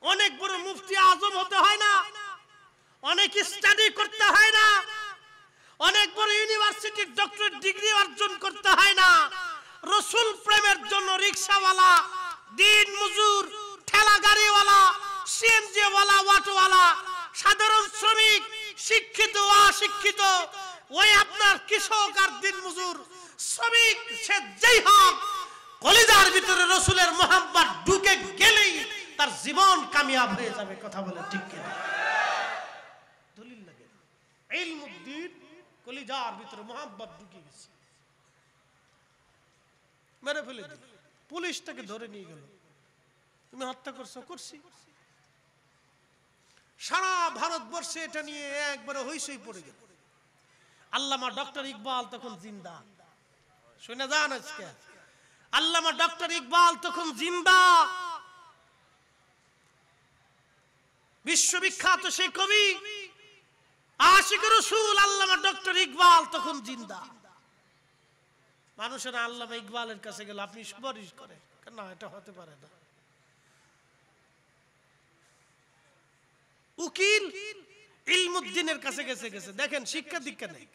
অনেক বড় মুফতি আজম হতে হয় না, অনেক স্টাডি করতে হয় না, অনেক বড় ইউনিভার্সিটির ডক্টরেট ডিগ্রি অর্জন করতে হয় না। রসুল প্রেমের জন্য রিক্সাওয়ালা, দিন মজুর, ঠেলা গাড়িওয়ালা, সিএনজি ওয়ালা, অটোওয়ালা, সাধারণ শ্রমিক, শিক্ষিত অশিক্ষিত, ওই আপনার কৃষক আর দিন মজুর শ্রমিক, সে যেই হোক, কলিজার ভিতরে রসুলের মহব্বত ঢুকে গেলেই তার জীবন কামিয়াব হয়ে যাবে। কথা বলে ঠিক কিনা? দলিল লাগে না। ইলমুদ্দিন কলিজার ভিতরে মহব্বত ঢুকে গেছে, মেরে ফেলে দিল, পুলিশ তাকে ধরে নিয়ে গেল। তুমি হত্যা করছো? করছি। সারা ভারতবর্ষে এটা নিয়ে একবারে হইচই পড়ে গেল। আল্লামা ডক্টর ইকবাল তখন জিন্দা, শুনে যান আজকে, আল্লামা ডক্টর ইকবাল তখন জিন্দা। বিশ্ববিখ্যাত সেই কবি আশিক রাসূল আল্লামা ডক্টর ইকবাল তখন জিন্দা। মানুষেরা আল্লামা ইকবালের কাছে গেল, আপনি সুপারিশ করেন, না এটা হতে পারে না। উকিল ইলমুদ্দিনের কাছে গেছে, দেখেন শিক্ষা দীক্ষা নেই,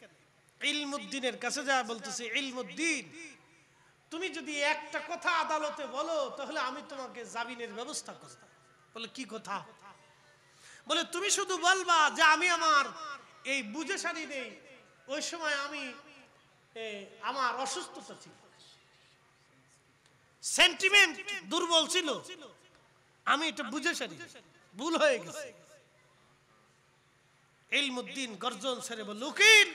ইলমুদ্দিনের কাছে যা বলতেছে, ইলমুদ্দিন তুমি যদি একটা কথা আদালতে বলো তাহলে আমি তোমাকে জামিনের ব্যবস্থা করব। বলে কি কথা? বলে তুমি শুধু বলবা যে আমি আমার এই বুঝে সারি নেই, ওই সময় আমি আমার অসুস্থতা ছিল, সেন্টিমেন্ট দুর্বল ছিল, আমি এটা বুঝে সারি, ভুল হয়ে গেছে। ইলমুদ্দিন গর্জন ছেড়ে বলল, উকিল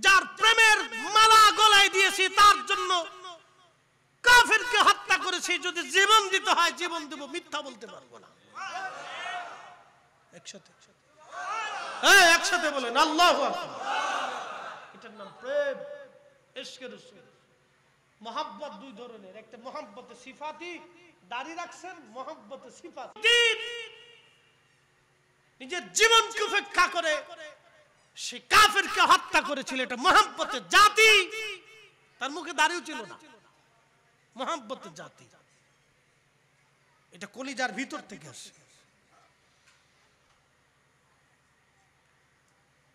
যার প্রেমের মালা গলায় দিয়েছি তার জন্য কাফেরকে হত্যা করেছি, যদি জীবন দিতে হয় জীবন দেব, মিথ্যা বলতে পারবো না। একসাথে বলেন আল্লাহু আকবার। এটার নাম প্রেম, ইশকে রাসূল। মহব্বত দুই ধরনের, একটা মহব্বতে সিফাতি, দাড়ি রাখছেন, মহব্বতে সিফাতি নিজের জীবনকে উপেক্ষা করে সে কাফেরকে হত্যা করেছিল, এটা মহব্বতের জাতি। তার মুখে দাড়িও ছিল না, মহব্বতের জাতি, এটা কলিজার ভিতর থেকে আসে।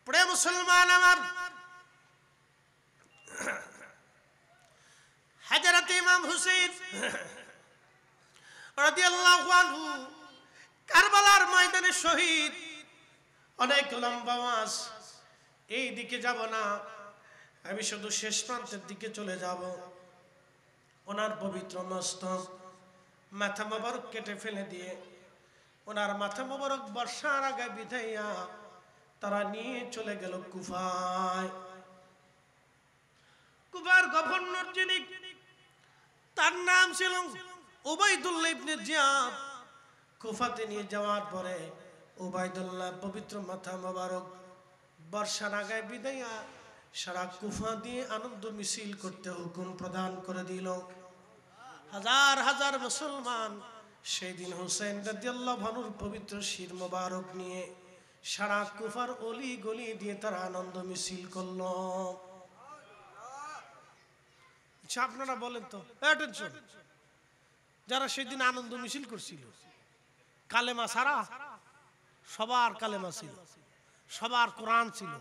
প্রিয় মুসলমান আমার, হযরত ইমাম হুসাইন রাদিয়াল্লাহু আনহু কারবালার ময়দানে শহীদ। অনেক লম্বা মাস, এই দিকে যাব না, আমি শুধু শেষ প্রান্তের দিকে চলে যাব। ওনার পবিত্র মস্তক, মাথা মোবারক কেটে ফেলে দিয়ে ওনার মাথা মোবারক বর্ষার আগে বিধাইয়া তারা নিয়ে চলে গেল কুফায়। কুফার গভর্নর যিনি, তার নাম ছিল উবাইদুল্লাহ ইবনে জিয়াদ। কুফাতে নিয়ে যাওয়ার পরে উবাইদুল্লাহ পবিত্র মাথা মোবারক বর্ষার আগায় বিদাইয়া সারা কুফা দিয়ে আনন্দ মিছিল করতে হুকুম প্রদান করে দিল। হাজার হাজার মুসলমান সেই দিন হুসাইন রাদিয়াল্লাহু আনহুর পবিত্র শির মোবারক নিয়ে সারা কুফার অলি গলি দিয়ে তারা আনন্দ মিছিল করল। আপনারা বলেন তো, অ্যাটেনশন, যারা সেদিন আনন্দ মিছিল করছিল, কালেমা সারা, সবার কালেমা ছিল, সবার কোরআন ছিল,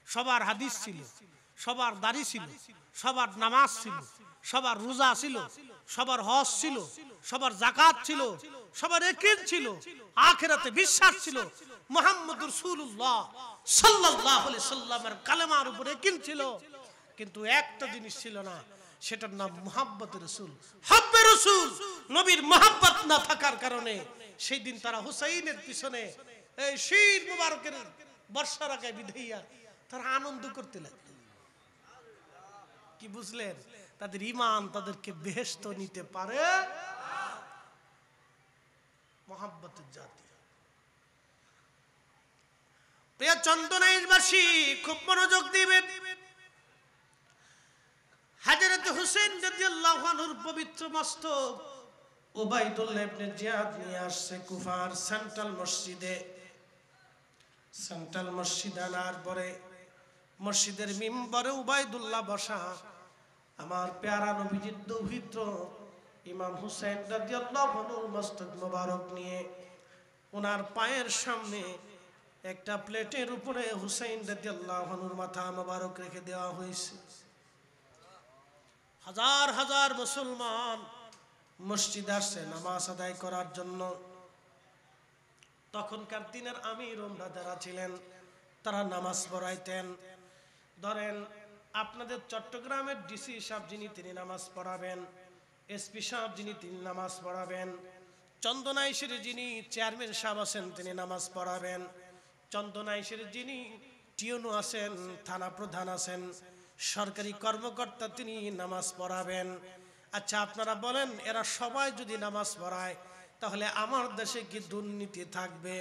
সবার হাদিস ছিল, সবার দাড়ি ছিল, সবার নামাজ ছিল, সবার রোজা ছিল, সবার হজ ছিল, সবার যাকাত ছিল, সবার ইয়াকিন ছিল, আখিরাতে বিশ্বাস ছিল, মুহাম্মদুর রাসূলুল্লাহ সাল্লাল্লাহু আলাইহি সাল্লামের কালেমার উপরে ইয়াকিন ছিল। কিন্তু একটা জিনিস ছিল না, সেটার নাম মুহাব্বতে রাসূল, হব্বে রাসূল। নবীর মুহাব্বত না থাকার কারণে সেই দিন তারা হুসাইনের পিছনে এই শির মুবারকের বর্ষার আগে বিধাইয়া তারা আনন্দ করতে লাগলো। কি বুঝলেন? তাদের ঈমান তাদেরকে বেহেশত নিতে পারে। মুহাব্বতের জাতি। প্রিয় চন্দনাইশবাসী, খুব মনোযোগ দিবেন। হযরত হুসাইন রাদিয়াল্লাহু আনহুর পবিত্র মস্তক উবাইদুল্লাহ ইবনে জিয়াদ নিয়ে আসছে কুফার সেন্ট্রাল মসজিদে। সেন্ট্রাল মসজিদ আনার পরে মসজিদের মিম্বরে উবাইদুল্লাহ বসা আমার পেয়ারা নবীজির দৌহিত্র ইমাম হুসাইন রাদিয়াল্লাহু আনহুর মস্তক মোবারক নিয়ে ওনার পায়ের সামনে একটা প্লেটের উপরে হুসাইন রাদিয়াল্লাহু আনহুর মাথা মোবারক রেখে দেওয়া হয়েছে। হাজার হাজার মুসলমান মসজিদ আসছে নামাজ আদায় করার জন্য। তখনকার দিনের আমির ওমরা যারা ছিলেন তারা নামাজ পড়াইতেন। ধরেন আপনাদের চট্টগ্রামের ডিসি সাহেব যিনি, তিনি নামাজ পড়াবেন। এসপি সাহেব যিনি, তিনি নামাজ পড়াবেন। চন্দনাইশের যিনি চেয়ারম্যান সাহেব আছেন, তিনি নামাজ পড়াবেন। চন্দনাইশের যিনি টিওনো আছেন, থানা প্রধান আছেন, সরকারি কর্মকর্তা, তিনি নামাজ পড়াবেন। আচ্ছা আপনারা বলেন, এরা সবাই যদি নামাজ পড়ায় তাহলে আমার দেশে কি দুর্নীতি থাকবে?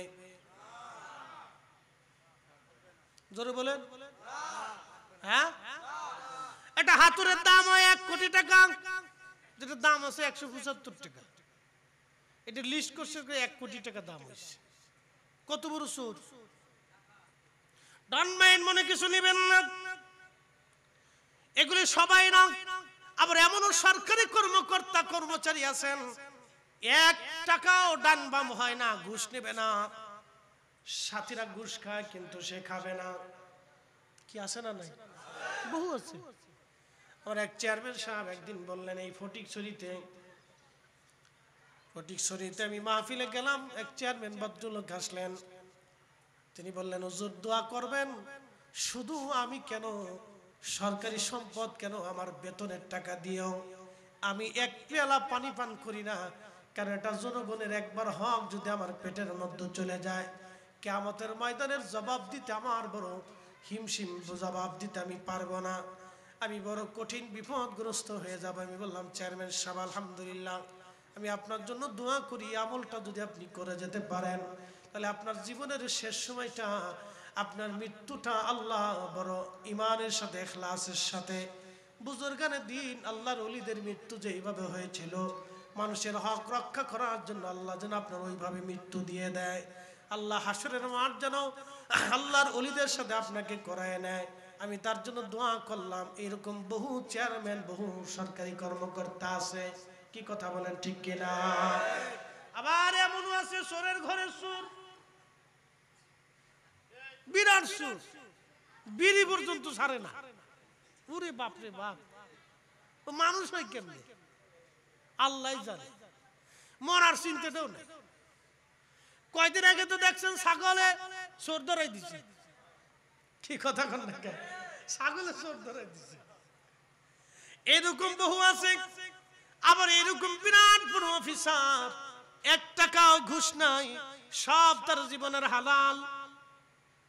জোরে বলেন। হ্যাঁ, এটা হাতুরের দাম হয় 1 কোটি টাকা, যেটা দাম আছে 175 টাকা। এটা লিস্ট করছে 1 কোটি টাকা দাম হয়েছে। কত বড় সুদ! ডন মাইন্ড মনে কিছু নেবেন না, এগুলি সবাই না। আবার এমনও সরকারি কর্মকর্তা কর্মচারী আছেন 1 টাকাও ডান বাম হয় না, ঘুষ নেবে না। সাথীরা ঘুষ খায় কিন্তু সে খাবে না। কি আছে না? নাই, বহু আছে। আমার এক চেয়ারম্যান সাহেব একদিন বললেন, এই ফটিকছড়িতে আমি মাহফিলে গেলাম, এক চেয়ারম্যান ভদ্রলোক আসলেন। তিনি বললেন, হুজুর দোয়া করবেন, শুধু আমি কেন, সরকারি সম্পদ কেন, আমার বেতনের টাকা দিয়েও আমি 1 পেয়ালা পানি পান করি না, কারণ এটা জনগণের একবার হক যদি আমার পেটের মধ্যে চলে যায়, কিয়ামতের ময়দানের জবাব দিতে আমার বড় হিমশিম, জবাব দিতে আমি পারবো না, আমি বড় কঠিন বিপদগ্রস্ত হয়ে যাব। আমি বললাম, চেয়ারম্যান সাহেব আলহামদুলিল্লাহ, আমি আপনার জন্য দোয়া করি, আমলটা যদি আপনি করে যেতে পারেন তাহলে আপনার জীবনের শেষ সময়টা, আপনার মৃত্যুটা আল্লাহ বড় ইমানের সাথে, ইখলাসের সাথে, বুজুর্গানে দিন আল্লাহর ওলিদের মৃত্যু যেইভাবে হয়েছিল, মানুষের হক রক্ষা করার জন্য আল্লাহ যেন আপনার ওইভাবে মৃত্যু দিয়ে দেয়। আল্লাহ হাসরের মাঠ যেন আল্লাহর ওলিদের সাথে আপনাকে করায় নেয়। আমি তার জন্য দোয়া করলাম। এরকম বহু চেয়ারম্যান, বহু সরকারি কর্মকর্তা আছে, কি কথা বলেন, ঠিক কিনা? আবার এমনও আছে চোরের ঘরে চোর, বিরাট চোর, বিড়ি পর্যন্ত ছাড়ে না। ওরে বাপ রে বাপ, মানুষ হয় কেমনে আল্লাহ জানে, মরার চিন্তাটাও নেই। কয়দিন আগে তো দেখছেন ছাগলে চোর ধরাই দিছে, কি কথা কন না, ছাগলে চোর ধরাই দিছে। এরকম বহু আছে। আবার এরকম বিরাট বড় অফিসার, 1 টাকাও ঘুষ নাই, সব তার জীবনের হালাল।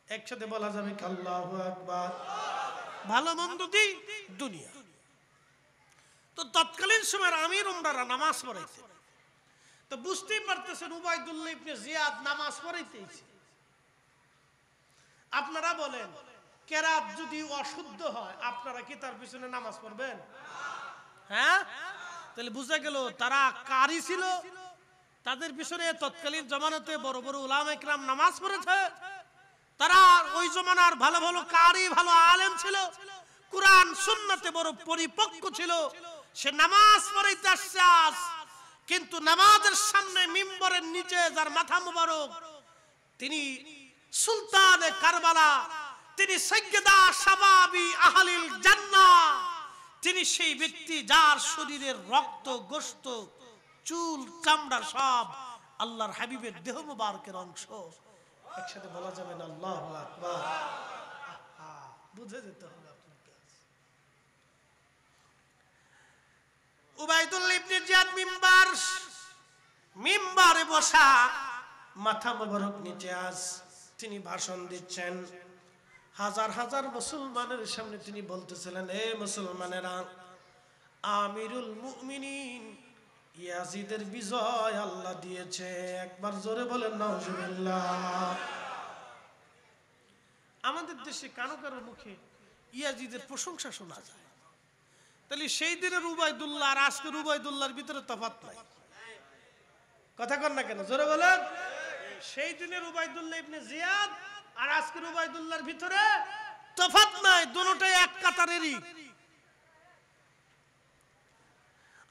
একসাথে বলা যাবে কি আল্লাহু আকবার? ভালো মন্দ দি দুনিয়া। তো তৎকালীন সময়ের আমির উমরারা নামাজ পড়াইছে, তো বুঝতেই পারতেছেন উবাইদুল্লাহ ইবনে জিয়াদ নামাজ পড়াইতেছে। আপনারা বলেন, কেরাত যদি অশুদ্ধ হয় আপনারা কি তার পিছনে নামাজ পড়বেন? হ্যাঁ, তাহলে বুঝা গেল তারা কারি ছিল, তাদের পিছনে তৎকালীন জমানাতে বড় বড় উলামা ইকরাম নামাজ পড়েছে। তারা ওই জমানার ভালো ভালো কারি, ভালো আলেম ছিল, কুরআন সুন্নাতে বড় পরিপক্ক ছিল। সে নামাজ পড়াইতে আসছে, কিন্তু নামাজের সামনে মিম্বরের নিচে যার মাথা মুবারক, তিনি সুলতানে কারবালা, তিনি সাইয়্যিদা শাবাবি আহলিল জান্নাহ, তিনি সেই ব্যক্তি যার শরীরের রক্ত, গোশত, চুল, চামড়া সব আল্লাহর হাবিবের দেহ মুবারকের অংশ। একসাথে বলা যাবে না আল্লাহু আকবার? বুঝে যেতে হবে আপনাকে। উবাইদুল্লাহ ইবনে জিয়াদ মিম্বারে বসা, মাথা মোবারক নিচে আজ তিনি ভাষণ দিচ্ছেন। হাজার হাজার মুসলমানের সামনে তিনি বলতেছিলেন, হে মুসলমানেরা, আমিরুল মুমিনিন ইয়াজিদের বিজয় আল্লাহ দিয়েছে। একবার জোরে বলেন নাউজুবিল্লাহ। আমাদের দেশে কারো কারো মুখে ইয়াজিদের প্রশংসা শোনা যায়, তাহলে সেই দিনের উবাইদুল্লাহ আর আজকের উবাইদুল্লাহর ভিতরে তফাৎ নাই। কথা কন না কেন, জোরে বলেন। সেই দিনের উবাইদুল্লাহ ইবনে জিয়াদ আর আজকের উবাইদুল্লাহর ভিতরে তফাৎ নাই, দুটোটাই এক কাতারেরই।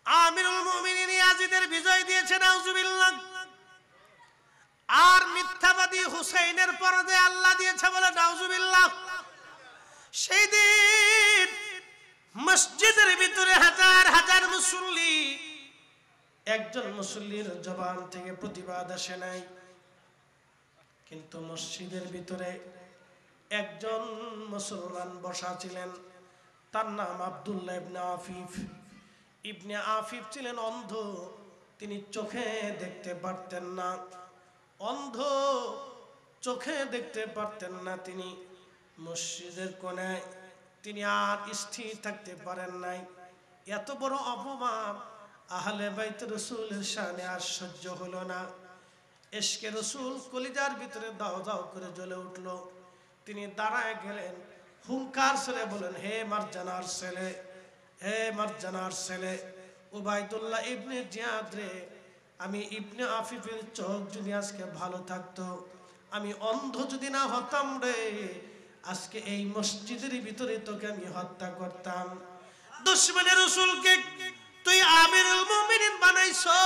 আমিরুল মুমিনিন ইয়াজিদের বিজয় দিয়েছে, নাউজুবিল্লাহ। আর মিথ্যাবাদী হুসাইনের পরাজয় আল্লাহ দিয়েছে, বলে নাউজুবিল্লাহ। সেই দিন মসজিদের ভিতরে হাজার হাজার মুসল্লি, একজন মুসল্লির জবান থেকে প্রতিবাদ আসে নাই, কিন্তু মসজিদের ভিতরে একজন মুসলমান বসা ছিলেন, তার নাম আব্দুল্লাহ ইবনে আফিফ ছিলেন অন্ধ। তিনি চোখে দেখতে পারতেন না, অন্ধ, চোখে দেখতে পারতেন না। তিনি মসজিদের কোণায়, তিনি আর স্থির থাকতে পারেন নাই। এত বড় অপমান আহলে বাইত রাসূলের শানে আর সহ্য হলো না। ইশকে রাসূল কলিজার ভিতরে দাও দাও করে জ্বলে উঠল। তিনি দাঁড়ায় গেলেন, হুঙ্কার ছেড়ে বলেন, হে মারজানার ছেলে, হে মারজানার ছেলে উবাইদুল্লাহ ইবনে জিয়াদ রে, আমি ইবনে আফিফের চোখ যদি আজকে ভালো থাকতো, আমি অন্ধ যদি না হতাম রে, আজকে এই মসজিদের ভিতরে তোকে আমি হত্যা করতাম। দুশমনের রাসূলকে তুই আমিরুল মুমিনিন বানাইছো,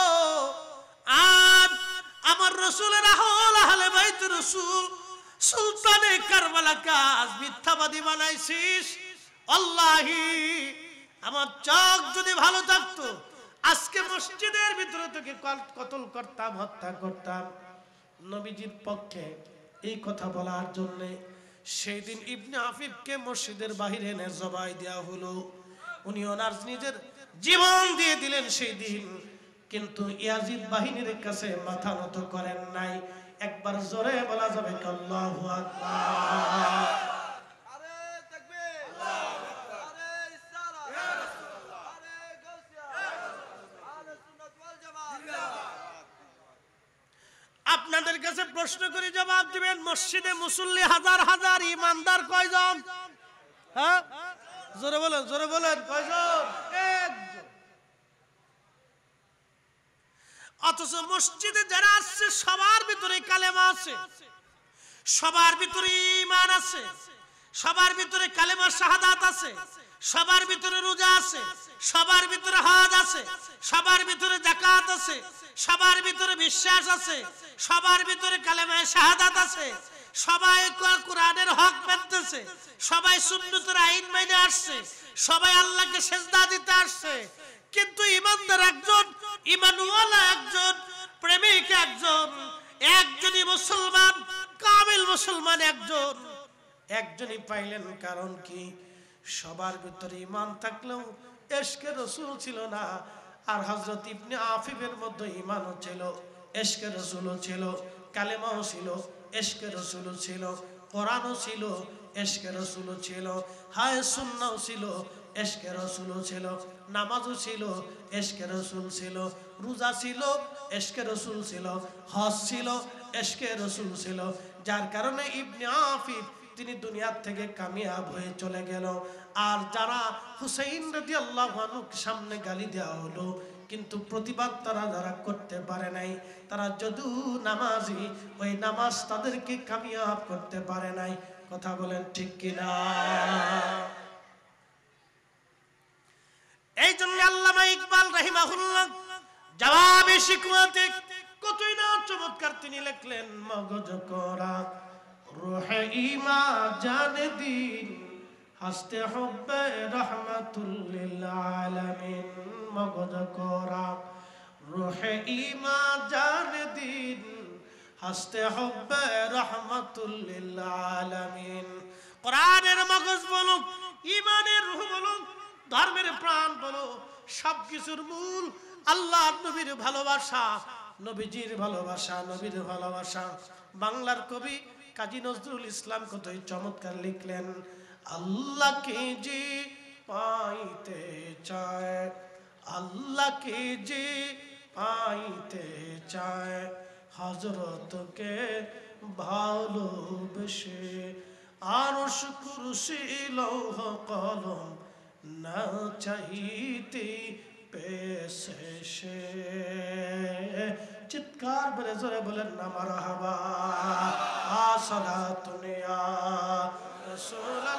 আর আমার রাসূলের আহলে বাইত রাসূল সুলতানে কারবালাকে আজ মিথ্যাবাদী বানাইছিস। আল্লাহি আমার চোখ যদি ভালো থাকতো, আজকে মসজিদের ভিতরে তোকে কতল করতাম, হত্যা করতাম। নবীজির পক্ষে এই কথা বলার জন্য সেই দিন ইবনে আফিফকে মসজিদের বাহিরে এনে জবাই দেওয়া হলো। উনি ওনার নিজের জীবন দিয়ে দিলেন সেই দিন, কিন্তু ইয়াজিদ বাহিনীর কাছে মাথা নত করেন নাই। একবার জোরে বলা যাবে আল্লাহু আকবার। আপনাদের কাছে প্রশ্ন করে জবাব দিবেন, মসজিদে মুসল্লি হাজার হাজার, ইমানদার কয়জন? হ্যাঁ, জোরে বলেন, জোরে বলেন, কয়জন? একজন। অথচ মসজিদে যারা আসছে সবার ভিতরে কালেমা আছে, সবার ভিতরে ঈমান আছে, সবার ভিতরে কালেমা শাহাদাত আছে, সবার ভিতরে রোজা আছে, সবার ভিতরে হজ আছে, সবার ভিতরে যাকাত আছে, সবার ভিতরে বিশ্বাস আছে, সবার ভিতরে কালেমা শাহাদাত আছে, সবাই কোরআনের হক মানতেছে, সবাই সুন্নতের আইন মেনে আসছে, সবাই আল্লাহকে সিজদা দিতে আসছে। কিন্তু ইমানদার একজন, ইমানওয়ালা একজন, প্রেমিক একজন, একজনই মুসলমান, কামিল মুসলমান একজন, একজনই পাইলেন। কারণ কি? সবার ভিতরে ঈমান থাকলেও ইশকে রাসূল ছিল না। আর হযরত ইবনে আফিফের মধ্যে ঈমানও ছিল, ইশকে রাসূলও ছিল, কালেমাও ছিল, ইশকে রাসূলও ছিল, কোরআনও ছিল, ইশকে রাসূলও ছিল, হায় সুন্নাহও ছিল, ইশকে রাসূলও ছিল, নামাজও ছিল, ইশকে রাসূল ছিল, রোজা ছিল, ইশকে রাসূল ছিল, হজ ছিল, ইশকে রাসূল ছিল। যার কারণে ইবনে আফিফ তিনি দুনিয়ার থেকে কামিয়াব হয়ে চলে গেল। আর যারা হুসাইন রাদিয়াল্লাহু আনহুর সামনে গালি দেওয়া হলো, কিন্তু প্রতিবাদ তারা যারা করতে পারে নাই, তারা যদিও নামাজি, ওই নামাজ তাদেরকে কামিয়াব করতে পারে নাই। কথা বলেন ঠিক কিনা? এই জন্য আল্লামা ইকবাল রাহিমাহুল্লাহ জবাবে শিকওয়াতে কতই না চমৎকার তিনি লিখলেন, মগজ করা রূহে ঈমান জানে দিন, হাসতে হুব্বে রাহমাতুল লিল আলামিন। মগজ করা রূহে ঈমান জানে দিন, হাসতে হুব্বে রাহমাতুল লিল আলামিন। কোরআনের মগজ বলো, ঈমানের রূহ বলো, ধর্মের প্রাণ বলো, সবকিছুর মূল আল্লাহ নবীর ভালোবাসা, নবীজির ভালোবাসা, নবীর ভালোবাসা। বাংলার কবি কাজী নজরুল ইসলাম কতই চমৎকার লিখলেন, আল্লাহকে যে পাইতে চায়, আল্লাহকে যে পাইতে চায়, হযরতকে ভালোবেসে আরশ কুরসি লৌহ কলম না চাইতে পেছে সে। চিৎকার করে জোরে বলেন না মারহাবা। আসসালাতু ইয়া রাসূলুল্লাহ।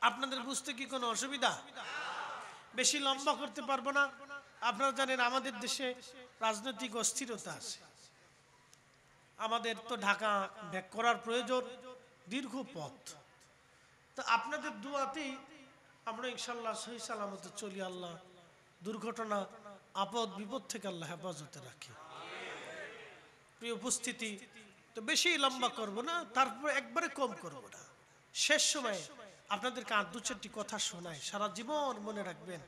আপনাদের বুঝতে কি কোনো অসুবিধা? বেশি লম্বা করতে পারবো না। আপনারা জানেন আমাদের দেশে রাজনৈতিক অস্থিরতা আছে, আমাদের তো ঢাকা ব্যাক করার প্রয়োজন, দীর্ঘ পথ। তো আপনাদের দুয়াতেই আমরা ইনশাল্লাহ সহি সালামতে চলি। আল্লাহ দুর্ঘটনা, আপদ বিপদ থেকে আল্লাহ হেফাজতে রাখে। প্রিয় উপস্থিতি, তো বেশি লম্বা করব না, তারপর একবারে কম করব না। শেষ সময়ে আপনাদেরকে আর দু চারটি কথা শোনাই, সারা জীবন মনে রাখবেন।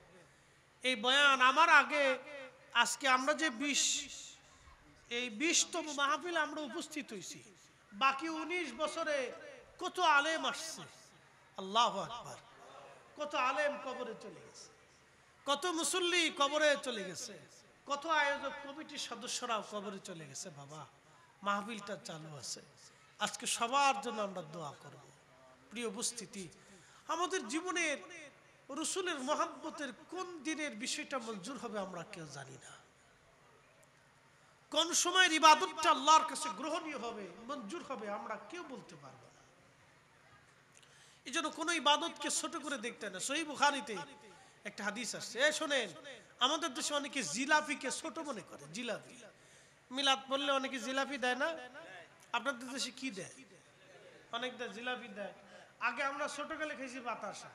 এই বয়ান আমার আগে আজকে আমরা যে 20তম মাহফিলে আমরা উপস্থিত হয়েছি, বাকি 19 বছরে কত আলেম আসছে, আল্লাহু আকবার। কত আলেম কবরে চলে গেছে, কত মুসল্লি কবরে চলে গেছে, কত আয়োজক কমিটির সদস্যরাও কবরে চলে গেছে। বাবা, মাহফিলটা চালু আছে, আজকে সবার জন্য আমরা দোয়া করব। প্রিয় উপস্থিতি, আমাদের জীবনের রসুলের মহাব্বতের কোন দিনের বিষয়টা মঞ্জুর হবে আমরা কেউ জানি না। কোন সময়ের ইবাদতটা আল্লাহর কাছে গ্রহণীয় হবে, মঞ্জুর হবে, আমরা কেউ বলতে পারবো না। এই জন্য কোনো ইবাদতকে ছোট করে দেখতে না। সহিহ বুখারীতে একটা হাদিস আসছে, শোনেন, আমাদের দেশে অনেকে জিলাপিকে ছোট মনে করে। জিলাপি মিলাদ পড়লে অনেকে জিলাপি দেয় না? আপনাদের দেশে কি দেয়? অনেক দেয়, জিলাপি দেয়। আগে আমরা ছোটকালে খেয়েছি বাতাসা,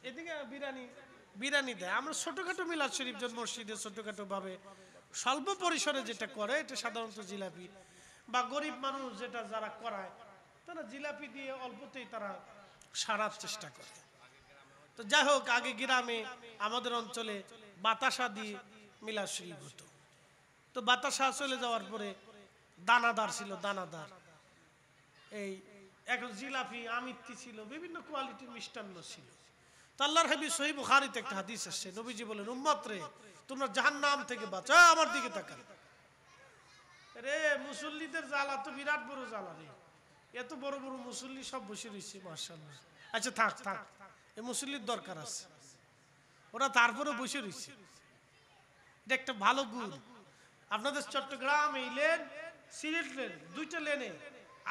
এদিকে বিরিয়ানি দেয়। আমরা ছোটখাটো মিলাদ শরীফ জন মসজিদে ছোটখাটো ভাবে স্বল্প পরিসরে যেটা করে এটা সাধারণত জিলাপি, বা গরিব মানুষ যেটা যারা করায় তারা জিলাপি দিয়ে অল্পতেই তারা সারার চেষ্টা করে। তো যাই হোক, আগে গ্রামে আমাদের অঞ্চলে বাতাসা দিয়ে মিলাদ শরীফ হতো। তো বাতাসা চলে যাওয়ার পরে দানাদার ছিল, দানাদার এই এখন জিলাপি আমিত্তি ছিল, বিভিন্ন কোয়ালিটির মিষ্টান্ন ছিল। তো আল্লাহর হাবিব সহিহ বুখারীতে একটা হাদিস আসছে, নবীজি বলেন, উম্মত রে, তোমরা জাহান্নাম থেকে বাঁচো। আমার দিকে তাকান রে, মুসল্লিদের জ্বালা তো বিরাট বড় জ্বালা রে। এত বড় বড় মুসল্লি সব বসে রয়েছে, মাশাআল্লাহ। আচ্ছা থাক থাক, এই মুসল্লির দরকার আছে, ওরা তারপরে বসে রয়েছে, এটা একটা ভালো গুণ। আপনাদের চট্টগ্রাম এই লেন, সিলেট লেন, দুইটা লেনে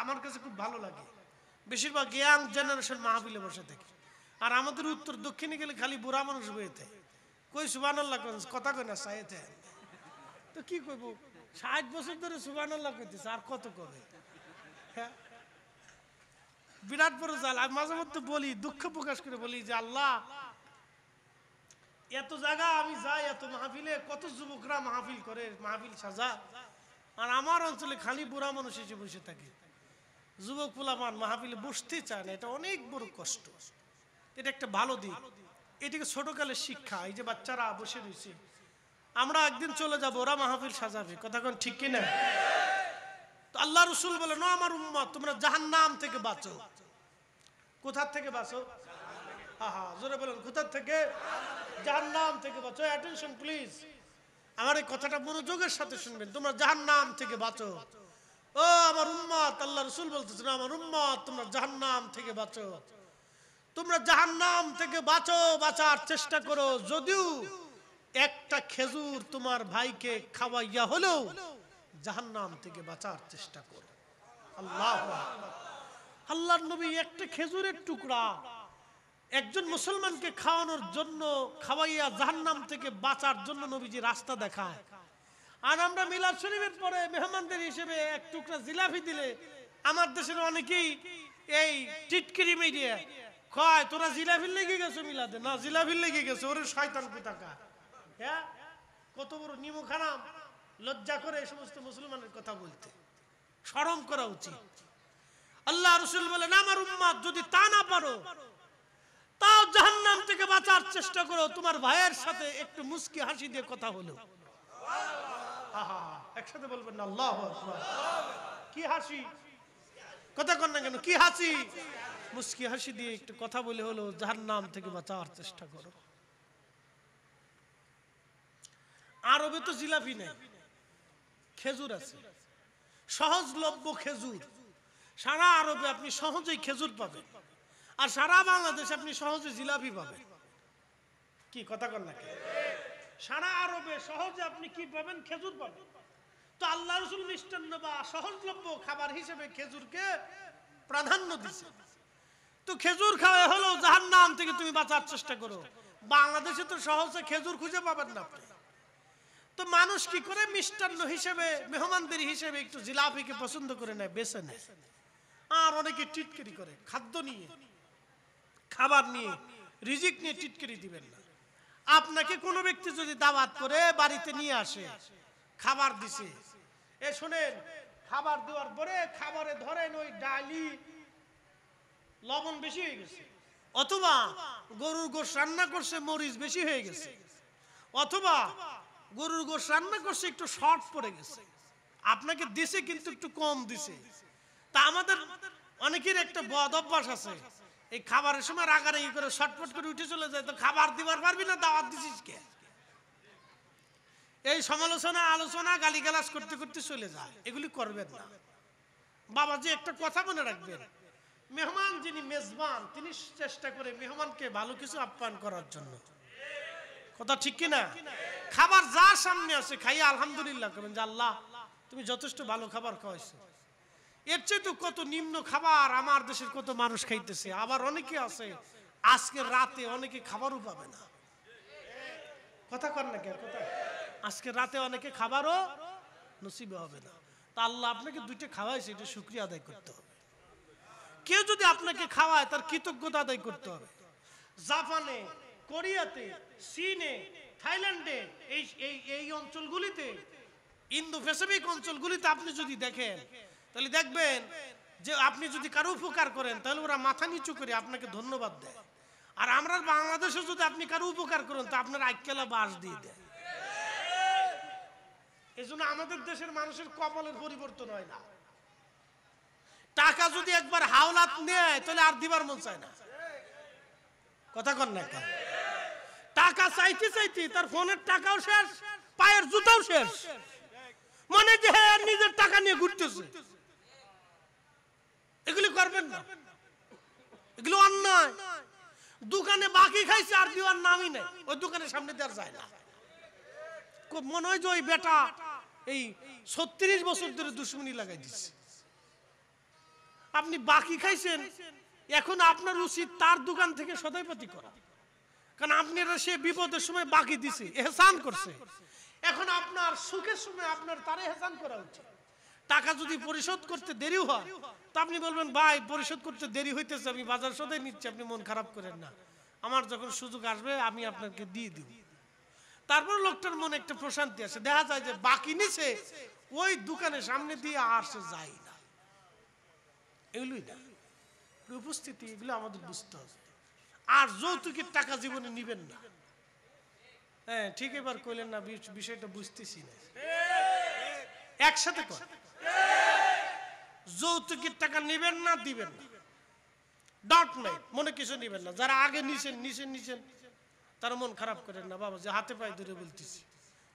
আমার কাছে খুব ভালো লাগে। বেশিরভাগ ইয়াং জেনারেশন মাহফিলে বসে থাকে। আর আমাদের উত্তর দক্ষিণে গেলে খালি বুড়া মানুষ বইতে কই সুবহানাল্লাহ কথা কয় না চাইতে। তো কি কইব, 60 বছর ধরে সুবহানাল্লাহ কইতেছে, আর কত কবে? হ্যাঁ, বিরাট বড় জাল। আমি মাঝে মধ্যে বলি, দুঃখ প্রকাশ করে বলি যে আল্লাহ, এত জায়গা আমি যাই, এত মাহফিলে কত যুবকরা মাহফিল করে, মাহফিল সাজা, আর আমার অঞ্চলে খালি বুড়া মানুষ এসে বসে থাকে। যুবক পোলাপান মাহফিলে বসতে চায় না, এটা অনেক বড় কষ্ট। এটা একটা ভালো দিক, এটাকে ছোটকালের শিক্ষা। এই যে বাচ্চারা বসে রয়েছে, আমরা একদিন চলে যাব, ওরা মাহফিল সাজাবে, কথা কোন ঠিক কিনা? তো আল্লাহ রসুল বলে, না আমার উম্মত, তোমরা জাহান্নাম থেকে বাঁচো। কোথা থেকে বাঁচো? হা জোরে বলেন, কোথা থেকে? জাহান্নাম থেকে বাঁচো। অ্যাটেনশন প্লিজ, আমার এই কথাটা মনোযোগের সাথে শুনবেন। তোমরা জাহান্নাম থেকে বাঁচো। ও আমার উম্মত, আল্লাহ রসুল বলতেছেন, আমার উম্মত, তোমরা জাহান্নাম থেকে বাঁচো। তোমরা জাহান্নাম থেকে বাঁচো, বাঁচার চেষ্টা করো। যদিও একটা খেজুর তোমার ভাইকে খাওয়াইয়া হলেও জাহান্নাম থেকে বাঁচার চেষ্টা করো। আল্লাহু আকবার। আল্লাহর নবী একটা খেজুরের টুকরা একজন মুসলমানকে খাওয়ানোর জন্য, খাওয়াইয়া জাহান্নাম থেকে বাঁচার জন্য নবীজি রাস্তা দেখায়। আর আমরা মিলাদ শরীফের পরে মেহমানদের হিসেবে এক টুকরা জিলাপি দিলে আমার দেশের অনেকেই এই টিটকিরি মিডিয়া কয়, তোরা জিলাপির লেগে গেছো মিলাদে? না, জিলাপির লেগে গেছে, ওরে শয়তান কোথাকার। হ্যাঁ, কত বড় নিমখানা, লজ্জা করে এই সমস্ত মুসলমানের কথা বলতে, শরম করা উচিত। আল্লাহ রাসূল বলেন, আমার উম্মত যদি তা না পারো, তাও জাহান্নাম থেকে বাঁচার চেষ্টা করো। তোমার ভাইয়ের সাথে একটু মুস্কি হাসি দিয়ে কথা হলো, আহা, একসাথে বলবেন না আল্লাহু আকবার। কি হাসি, কথা কন না কেন? কি হাসি? মুস্কি হাসি দিয়ে একটু কথা বলে হলো জাহান্নাম থেকে বাঁচার চেষ্টা করো। আরবে তো জিলাপি নেই, খেজুর আছে, সহজলভ্য খেজুর। সারা আরবে আপনি সহজেই খেজুর পাবেন, আর সারা বাংলাদেশে আপনি সহজে জিলাপি পাবেন। কি কথা কন না? সারা আরবে সহজে আপনি কি পাবেন? খেজুর পাবেন। তো আল্লাহ রাসূল মিষ্টান্ন বা সহজলভ্য খাবার হিসেবে খেজুরকে প্রাধান্য দিয়েছে। তো খেজুর খাওয়া হলো জাহান্নাম থেকে তুমি বাঁচার চেষ্টা করো। বাংলাদেশে তো সহজে খেজুর খুঁজে পাবেন না আপনি। তো মানুষ কি করে মিষ্টান্ন হিসেবে, মেহমানদের হিসেবে একটু জিলাপিকে পছন্দ করে নেয়, বেছে নেয়। আর অনেকে টিটকিরি করে, খাদ্য নিয়ে, খাবার নিয়ে, রিজিক নিয়ে টিটকিরি দিবেন না। আপনাকে কোনো ব্যক্তি যদি দাওয়াত করে বাড়িতে নিয়ে আসে, খাবার দিছে, এ শোনেন, খাবার দেওয়ার পরে খাবারে ধরেন ওই ডালি লবণ বেশি হয়ে গেছে, অথবা গরুর গোশ রান্না করছে মরিচ বেশি হয়ে গেছে, অথবা গরুর গোশ রান্না করছে একটু শর্ট পড়ে গেছে, আপনাকে দিছে কিন্তু একটু কম দিছে। তা আমাদের অনেকের একটা বদ অভ্যাস আছে, এই খাবারের সময় রাগারাগি করে শর্টপট করে উঠে চলে যায়। তো খাবার দিবার পারবি না, দাওয়াত দিছিস কে? এই সমালোচনা, আলোচনা, গালিগালাজ করতে করতে চলে যায়। এগুলি করবেন না। বাবাজি একটা কথা মনে রাখবেন, মেহমান যিনি মেজবান তিনি চেষ্টা করে মেহমানকে ভালো কিছু আপ্যায়ন করার জন্য। কথা ঠিক কিনা? খাবার যা সামনে আছে খাইয়া আলহামদুলিল্লাহ করবেন যে আল্লাহ তুমি যথেষ্ট ভালো খাবার খাওয়াইছো। এর চেয়ে তো কত নিম্ন খাবার আমার দেশের কত মানুষ খাইতেছে। আবার অনেকে আছে আজকে রাতে অনেকে খাবারও পাবে না। কথা কর না কে কথা? আজকে রাতে অনেকে খাবারও নসিবে হবে না। তা আল্লাহ আপনাকে দুইটা খাওয়াইছে, এটা শুকরিয়া আদায় করতে হবে। কেউ যদি আপনাকে খাওয়ায় তার কৃতজ্ঞতা আদায় করতে হবে। জাপানে, কোরিয়াতে, চীনে, থাইল্যান্ডে এই এই এই অঞ্চলগুলিতে, ইন্দো প্যাসিফিক অঞ্চলগুলিতে আপনি যদি দেখেন তাহলে দেখবেন যে আপনি যদি কারো উপকার করেন তাহলে ওরা মাথা নিচু করে আপনাকে ধন্যবাদ দেয়। আর আমরা বাংলাদেশে যদি আপনি কারো উপকার করেন তা আপনার আইকেলা বাস দিয়ে দেয়। এজন্য আমাদের দেশের মানুষের কপালের পরিবর্তন হয় না। টাকা যদি একবার হাওলাত নেয় তাহলে আর দিবার মন চায় না। কথা কন না কেন? টাকা চাইতে চাইতে তার ফোনের টাকাও শেষ, পায়ের জুতাও শেষ, মনে যে নিজের টাকা নিয়ে ঘুরতেছে। এগুলি করবেন না, এগুলো অন্যায়। দোকানে বাকি খাইছে আর দিওয়ার নামই নেই, ওই দোকানের সামনে দেওয়ার যায় না। মনে হয় যে ওই বেটা এই 36 বছর ধরে দুশ্মনী লাগাই দিচ্ছে। আপনি বাকি খাইছেন, এখন আপনার উচিত তার দোকান থেকে সদাইপাতি করা, কারণ আপনি সে বিপদের সময় বাকি দিছে, এহসান করছে। এখন আপনার সুখের সময় আপনার তারে এহসান করা উচিত। টাকা যদি পরিশোধ করতে দেরি হয় তা আপনি বলবেন ভাই পরিশোধ করতে দেরি হইতেছে, আমি বাজার সদাই নিচ্ছি, আপনি মন খারাপ করেন না, আমার যখন সুযোগ আসবে আমি আপনাকে দিয়ে দিব। তারপর লোকটার মনে একটা প্রশান্তি আসে, দেখা যায় যে বাকি নিছে ওই দোকানের সামনে দিয়ে আর সে যায় না। এগুলোই না উপস্থিতি, এগুলো আমাদের বুঝতে হবে। আর যৌতুকের টাকা জীবনে নিবেন না। হ্যাঁ ঠিক, এবার কইলেন না বিষয়টা বুঝতেছি না, একসাথে কর। যৌতুকের টাকা নিবেন না, দিবেন না, ডাউট নাই, মনে কিছু নিবেন না। যারা আগে নিছেন তারা মন খারাপ করেন না বাবা, যে হাতে পায়ে ধরে বলতেছি,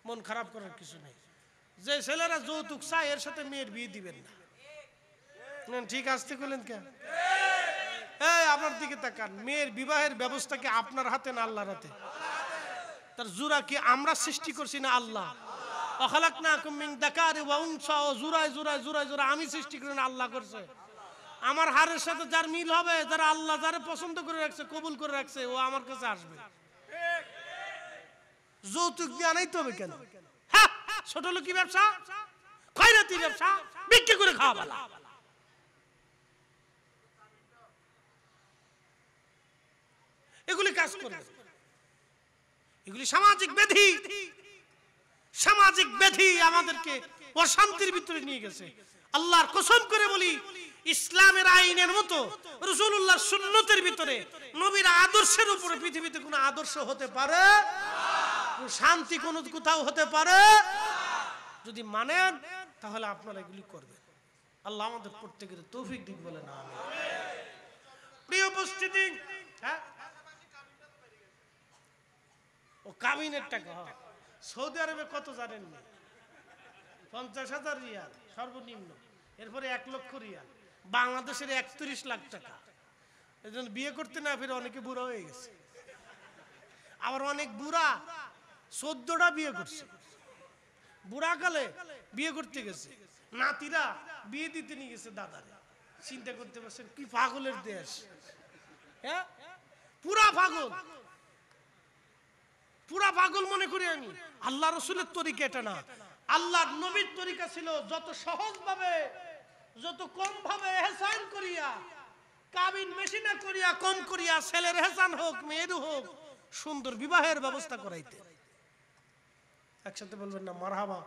মন খারাপ করার কিছু নেই। যে ছেলেরা যৌতুক চায় এর সাথে মেয়ের বিয়ে দিবেন না। ঠিক আসতে কইলেন কেন? আপনার দিকে তাকান, মেয়ের বিবাহের ব্যবস্থা কি আপনার হাতে না আল্লাহর হাতে? তার জোড়া কি আমরা সৃষ্টি করছি না আল্লাহ? আমি সৃষ্টি করি না, আল্লাহ করছে। আমার হারের সাথে যার মিল হবে, যারা আল্লাহ যারা পছন্দ করে রাখছে, কবুল করে রাখছে, ও আমার কাছে আসবে। যৌতুক দিয়ে আনাইতে হবে কেন? ছোট লোকি ব্যবসা, খয়রাতি ব্যবসা, বিক্রি করে খাওয়া ভালো। এগুলি কাজ করবে, এগুলি সামাজিক ব্যাধি। সামাজিক ব্যাধি আমাদেরকে অশান্তির ভিতরে নিয়ে গেছে। আল্লাহর কসম করে বলি, ইসলামের আইনের মতো রাসূলুল্লাহর সুন্নতের ভিতরে নবীর আদর্শের উপরে পৃথিবীতে কোনো আদর্শ হতে পারে, শান্তি কোনো কোথাও হতে পারে। যদি মানেন তাহলে আপনারা এগুলি করবেন। আল্লাহ আমাদের প্রত্যেকের তৌফিক দিক বলেন আমিন। প্রিয় উপস্থিতি, হ্যাঁ ও কামিনের টাকা সৌদি আরবে কত জানেন? 50,000 রিয়াল সর্বনিম্ন, এরপরে 1 লক্ষ রিয়াল, বাংলাদেশের 31 লাখ টাকা। এজন্য বিয়ে করতে না ফিরে অনেকে বুড়া হয়ে গেছে। আবার অনেক বুড়া 14টা বিয়ে করছে, বুড়াকালে বিয়ে করতে গেছে, নাতিরা বিয়ে দিতে নিয়ে গেছে দাদারে। চিন্তা করতে পারছেন কি পাগলের দেশ? হ্যাঁ পুরা পাগল, পুরা পাগল মনে করি আমি। আল্লাহ রসুলের তরিকা এটা না। আল্লাহর নবীর তরিকা ছিল যত সহজ ভাবে, যত কম ভাবে এহসান করিয়া, কাবিন বেশি না করিয়া, কম করিয়া, ছেলের এহসান হোক মেয়ের হোক, সুন্দর বিবাহের ব্যবস্থা করাইতে। একসাথে বলবেন না মারহাবা।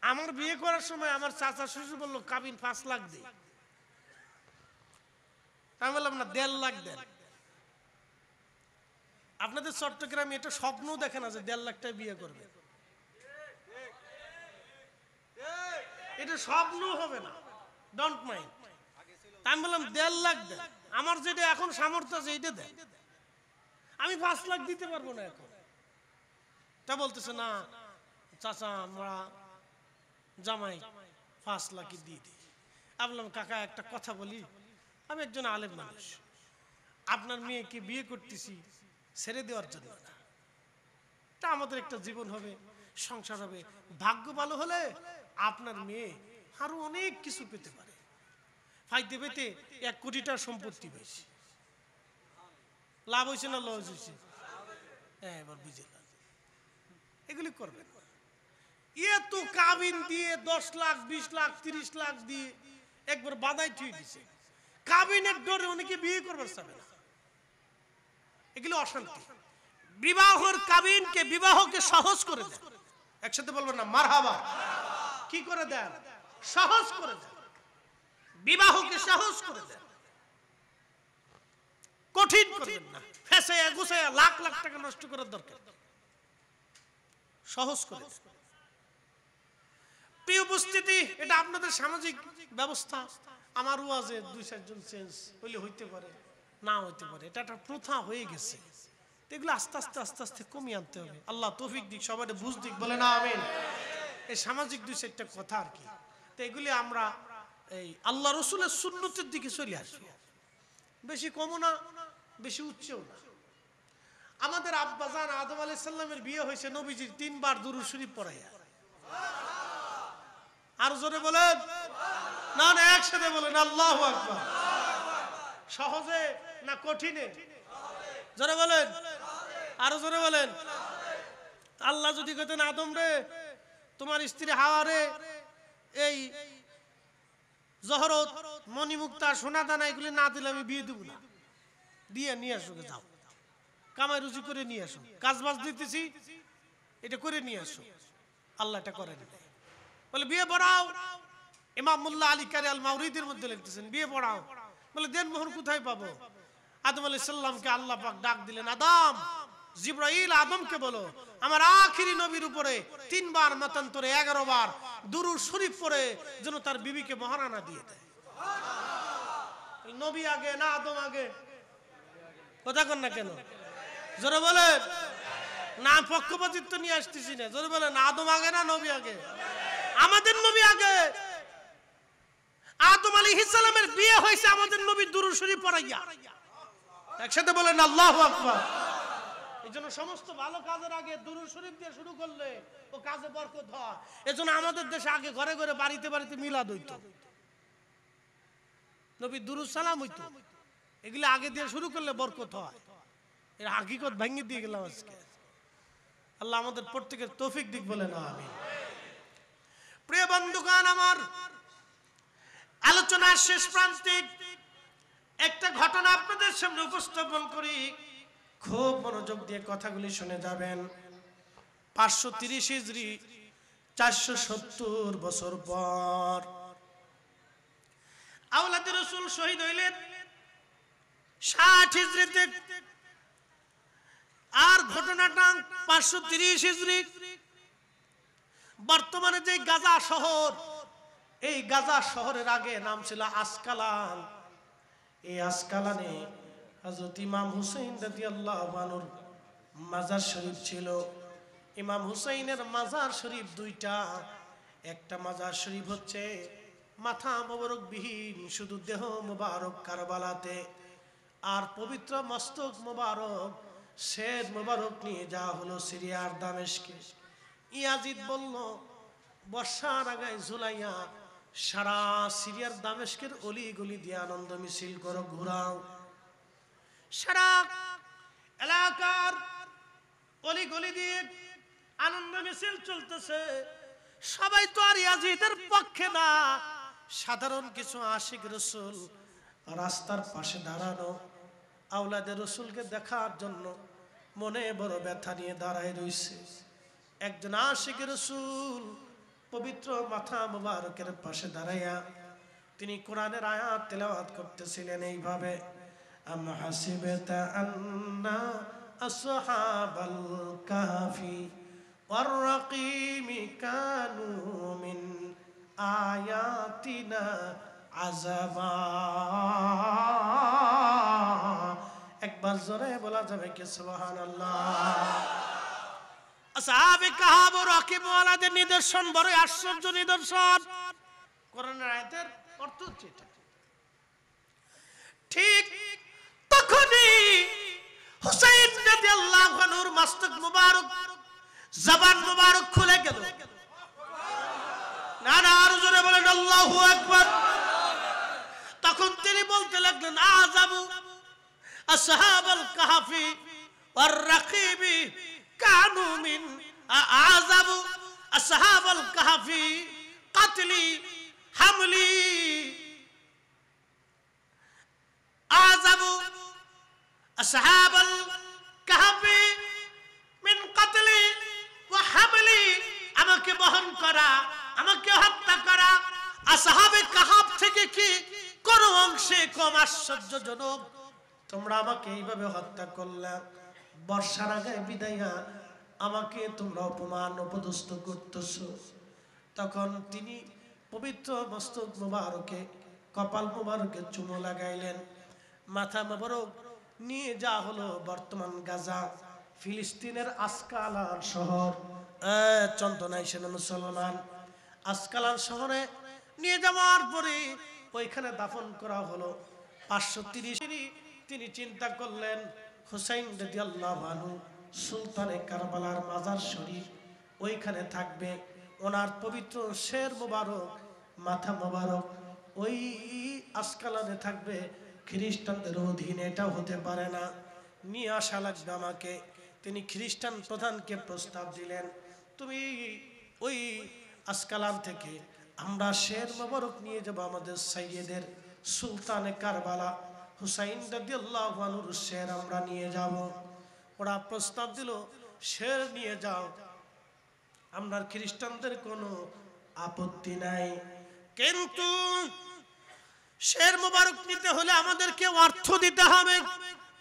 আমার বিয়ে করার সময় আমার চাচা শ্বশুর বললো কাবিন 5 লাখ দে। আমি বললাম না 1.5 লাখ দেন। আপনাদের চট্টগ্রামে এটা স্বপ্ন দেখে না যে 1.5 লাখ টাকা বিয়ে করবে, এটা স্বপ্ন হবে না, ডোন্ট মাইন্ড। আমি বললাম 1.5 লাখ দেন, আমার যেটা এখন সামর্থ্য আছে এইটা দেন, আমি 5 লাখ দিতে পারবো না এখন। তা বলতেছে না চাচা আমরা জামাই 5 লাখই দিয়ে দিই। আমি বললাম কাকা একটা কথা বলি, আমি একজন আলেম মানুষ, আপনার মেয়েকে বিয়ে করতেছি ছেড়ে দেওয়ার জন্য না, তা আমাদের একটা জীবন হবে, সংসার হবে, ভাগ্য ভালো হলে আপনার মেয়ে আরো অনেক কিছু পেতে পারে, ফাইতে পেতে 1 কোটি টাকার সম্পত্তি পেয়েছে, লাভ হয়েছে না লস হয়েছে? হ্যাঁ, এবার বুঝলাম এগুলি করবেন না। এত কাবিন দিয়ে 10 লাখ 20 লাখ 30 লাখ দিয়ে একবার বাধাই ঠিক দিছে, কাবিনের ডরে অনেকে বিয়ে করবার চাবে না, এগুলো অশান্তি। বিবাহের কাবিনকে বিবাহকে সহজ করে দেন, একসাথে বলবেন না মারহাবা। কি করে দেন? সহজ করে দেন, বিবাহকে সহজ করে দেন, কঠিন করবেন না, ফেসায়া গুছায়া লাখ লাখ টাকা নষ্ট করার দরকার, সহজ করে দেন। প্রিয় উপস্থিতি, এটা আপনাদের সামাজিক ব্যবস্থা। আমার ওয়াজে 2-4 জন চেঞ্জ হইলে হইতে পারে, না হইতে পারে, এটা একটা প্রথা হয়ে গেছে, এগুলো আস্তে আস্তে আস্তে আস্তে কমিয়ে আনতে হবে। আল্লাহ তৌফিক দিক, সবাই বুঝ দিক, বলে না আমিন। এই সামাজিক 2-4টা কথা আর কি, তো এগুলি আমরা এই আল্লাহ রসুলের সুন্নতের দিকে চলে আসবো, বেশি কমও না বেশি উচ্চও না। আমাদের আব্বাজান আদম আলাইহিস সালামের বিয়ে হয়েছে নবীজির 3 বার দুরূদ শরীফ পড়াইয়া। আর জোরে বলেন না, না একসাথে বলেন আল্লাহু আকবার। সহজে না কঠিনে? জোরে বলেন, আরো জোরে বলেন। আল্লাহ যদি কইতেন আদম রে, তোমার স্ত্রী হাওয়া রে এই জহরত মণিমুক্তা সোনা দানা এগুলি না দিলে আমি বিয়ে দেব না, দিয়ে নিয়ে আসো, যাও কামাই রুজি করে নিয়ে আসো, কাজ বাজ দিতেছি এটা করে নিয়ে আসো। আল্লাহ এটা করেন, বলে বিয়ে পড়াও। ইমাম মুল্লা আলী কারি আল মাউরিদের মধ্যে লিখতেছেন বিয়ে পড়াও, বলে দেন মোহর কোথায় পাবো? আদম আলাইহিস সালামকে আল্লাহ পাক ডাক দিলেন, আদম, জিবরাইল আদমকে বলো আমার আখিরি নবীর উপরে 3 বার মতান্তরে 11 বার দুরূদ শরীফ পড়ে যেন তার বিবিকে মহারানা দিয়ে দেয়। নবী আগে না আদম আগে? কথা কন না কেন? জোরে বলেন না, পক্ষপাতিত্ব নিয়ে আসতেছি না, জোরে বলেন আদম আগে না নবী আগে? আমাদের নবী আগে। আদম আলাইহিস সালামের বিয়ে হয়েছে আমাদের নবী দুরূদ শরীফ পড়াইয়া। একসাথে বলেন আল্লাহু আকবার। এজন্য সমস্ত ভালো কাজের আগে দুরূদ শরীফ দিয়ে শুরু করলে ও কাজে বরকত হয়। এজন্য আমাদের দেশে আগে ঘরে ঘরে বাড়িতে বাড়িতে মিলাদ হইতো, নবী দুরূদ সালাম হইতো, এগুলো আগে দিয়ে শুরু করলে বরকত হয়। এর হাকিকত ভেঙে দিয়ে গেলাম আজকে। আল্লাহ আমাদের প্রত্যেকের তৌফিক দিক, বলে না আমিন। প্রিয় বন্ধুগণ, আমার আলোচনার শেষ প্রান্তিক একটা ঘটনা আপনাদের সামনে উপস্থাপন করি, খুব মনোযোগ দিয়ে কথাগুলি শুনে যাবেন। 530 হিজরি 470 বছর পর আওলাদে রাসূল শহীদ হইলেন 60 হিজরিতে। আর ঘটনাটা 530 হিজরি। বর্তমানে যে গাজা শহর, এই গাজা শহরের আগে নাম ছিল আসকালান। এই আসকালানে হযরত ইমাম হুসাইন রাদিয়াল্লাহু আনহুর মাজার শরীফ ছিল। ইমাম হুসাইনের মাজার শরীফ 2টা। একটা মাজার শরীফ হচ্ছে মাথা মোবারক বিহীন, শুধু দেহ মোবারক কারবালাতে, আর পবিত্র মস্তক মোবারক শের মোবারক নিয়ে যাওয়া হলো সিরিয়ার দামেস্কে। ইয়াজিদ বলল বর্ষার আগায় ঝুলাইয়া সারা সিরিয়ার দামেস্কের অলি গলি দিয়ে আনন্দ মিছিল করো, ঘুরাও। সারা এলাকার অলি গলি দিয়ে আনন্দ মিছিল চলতেছে। সবাই তো আর ইয়াজিদের পক্ষে না, সাধারণ কিছু আশিক রাসূল রাস্তার পাশে দাঁড়ানো, আওলাদে রাসূলকে দেখার জন্য মনে বড় ব্যথা নিয়ে দাঁড়ায় রইছে। একজন আশিক রাসূল পবিত্র মাথা মুবারকের পাশে দাঁড়াইয়া তিনি কোরআনের আয়াত তেলাওয়াত করতেছিলেন এইভাবে, আম হাসিবতা আন্না আসহাবাল কাহফি ওয়ার রাকিমি কানু মিন আয়াতিনা আযাবা। একবার জোরে বলা যাবে কি সুবহানাল্লাহ? আসহাবে কাহফ ও রাকিব ওয়ালাদের নিদর্শন বড় আশ্চর্য নিদর্শন। কোরআনের আয়াতের অর্থ হচ্ছে এটা। ঠিক তখনই হুসাইন রাদিয়াল্লাহু আনহুর মস্তক মুবারক, জবান মুবারক খুলে গেল। না না, আর জোরে বলেন আল্লাহু আকবার। তখন তিনি বলতে লাগলেন, আযাবু আসহাবুল কাহফি ওয়ার রাকিবি কানু মিন আযাবু আসহাবুল কাহফি কাতলি হামলি আযাবু আসহাবুল কাহফি মিন কাতলি ওয়া হামলি, আমাকে বহন করা, আমাকে হত্যা করা আসহাবে কাহফ থেকে কি কোন অংশে কম আশ্চর্যজনক? তোমরা আমাকে এইভাবে হত্যা করলে, বর্ষার আগে বিদায়া আমাকে তোমরা অপমান অপদস্থ করতেছো। তখন তিনি পবিত্র মস্তক মুবারকে, কপাল মুবারকে চুমো লাগাইলেন। মাথা মুবারক নিয়ে যা হলো বর্তমান গাজা, ফিলিস্তিনের আসকালান শহর, চন্দনাই সেনা মুসলমান, আসকালান শহরে নিয়ে যাওয়ার পরে ওইখানে দাফন করা হলো। 530 তিনি চিন্তা করলেন হুসাইন রাদিয়াল্লাহু আনহু সুলতানে কারবালার মাজার শরীফ ওইখানে থাকবে, ওনার পবিত্র শের মোবারক, মাথা মোবারক ওই আসকালানে থাকবে, খ্রিস্টানদের অধীনে এটা হতে পারে না, নিয়ে আসা লাগবে আমাকে। তিনি খ্রিস্টান প্রধানকে প্রস্তাব দিলেন, তুমি ওই আসকালান থেকে আমরা শের মোবারক নিয়ে যাব আমাদের সাইয়েদের সুলতানে কারবালা হুসাইন রাদিয়াল্লাহু আনহুর শের আমরা নিয়ে যাব। ওরা প্রস্তাব দিল, শের নিয়ে যাও, আমরা খ্রিস্টানদের কোনো আপত্তি নাই, কিন্তু শের মোবারক নিতে হলে আমাদেরকে অর্থ দিতে হবে।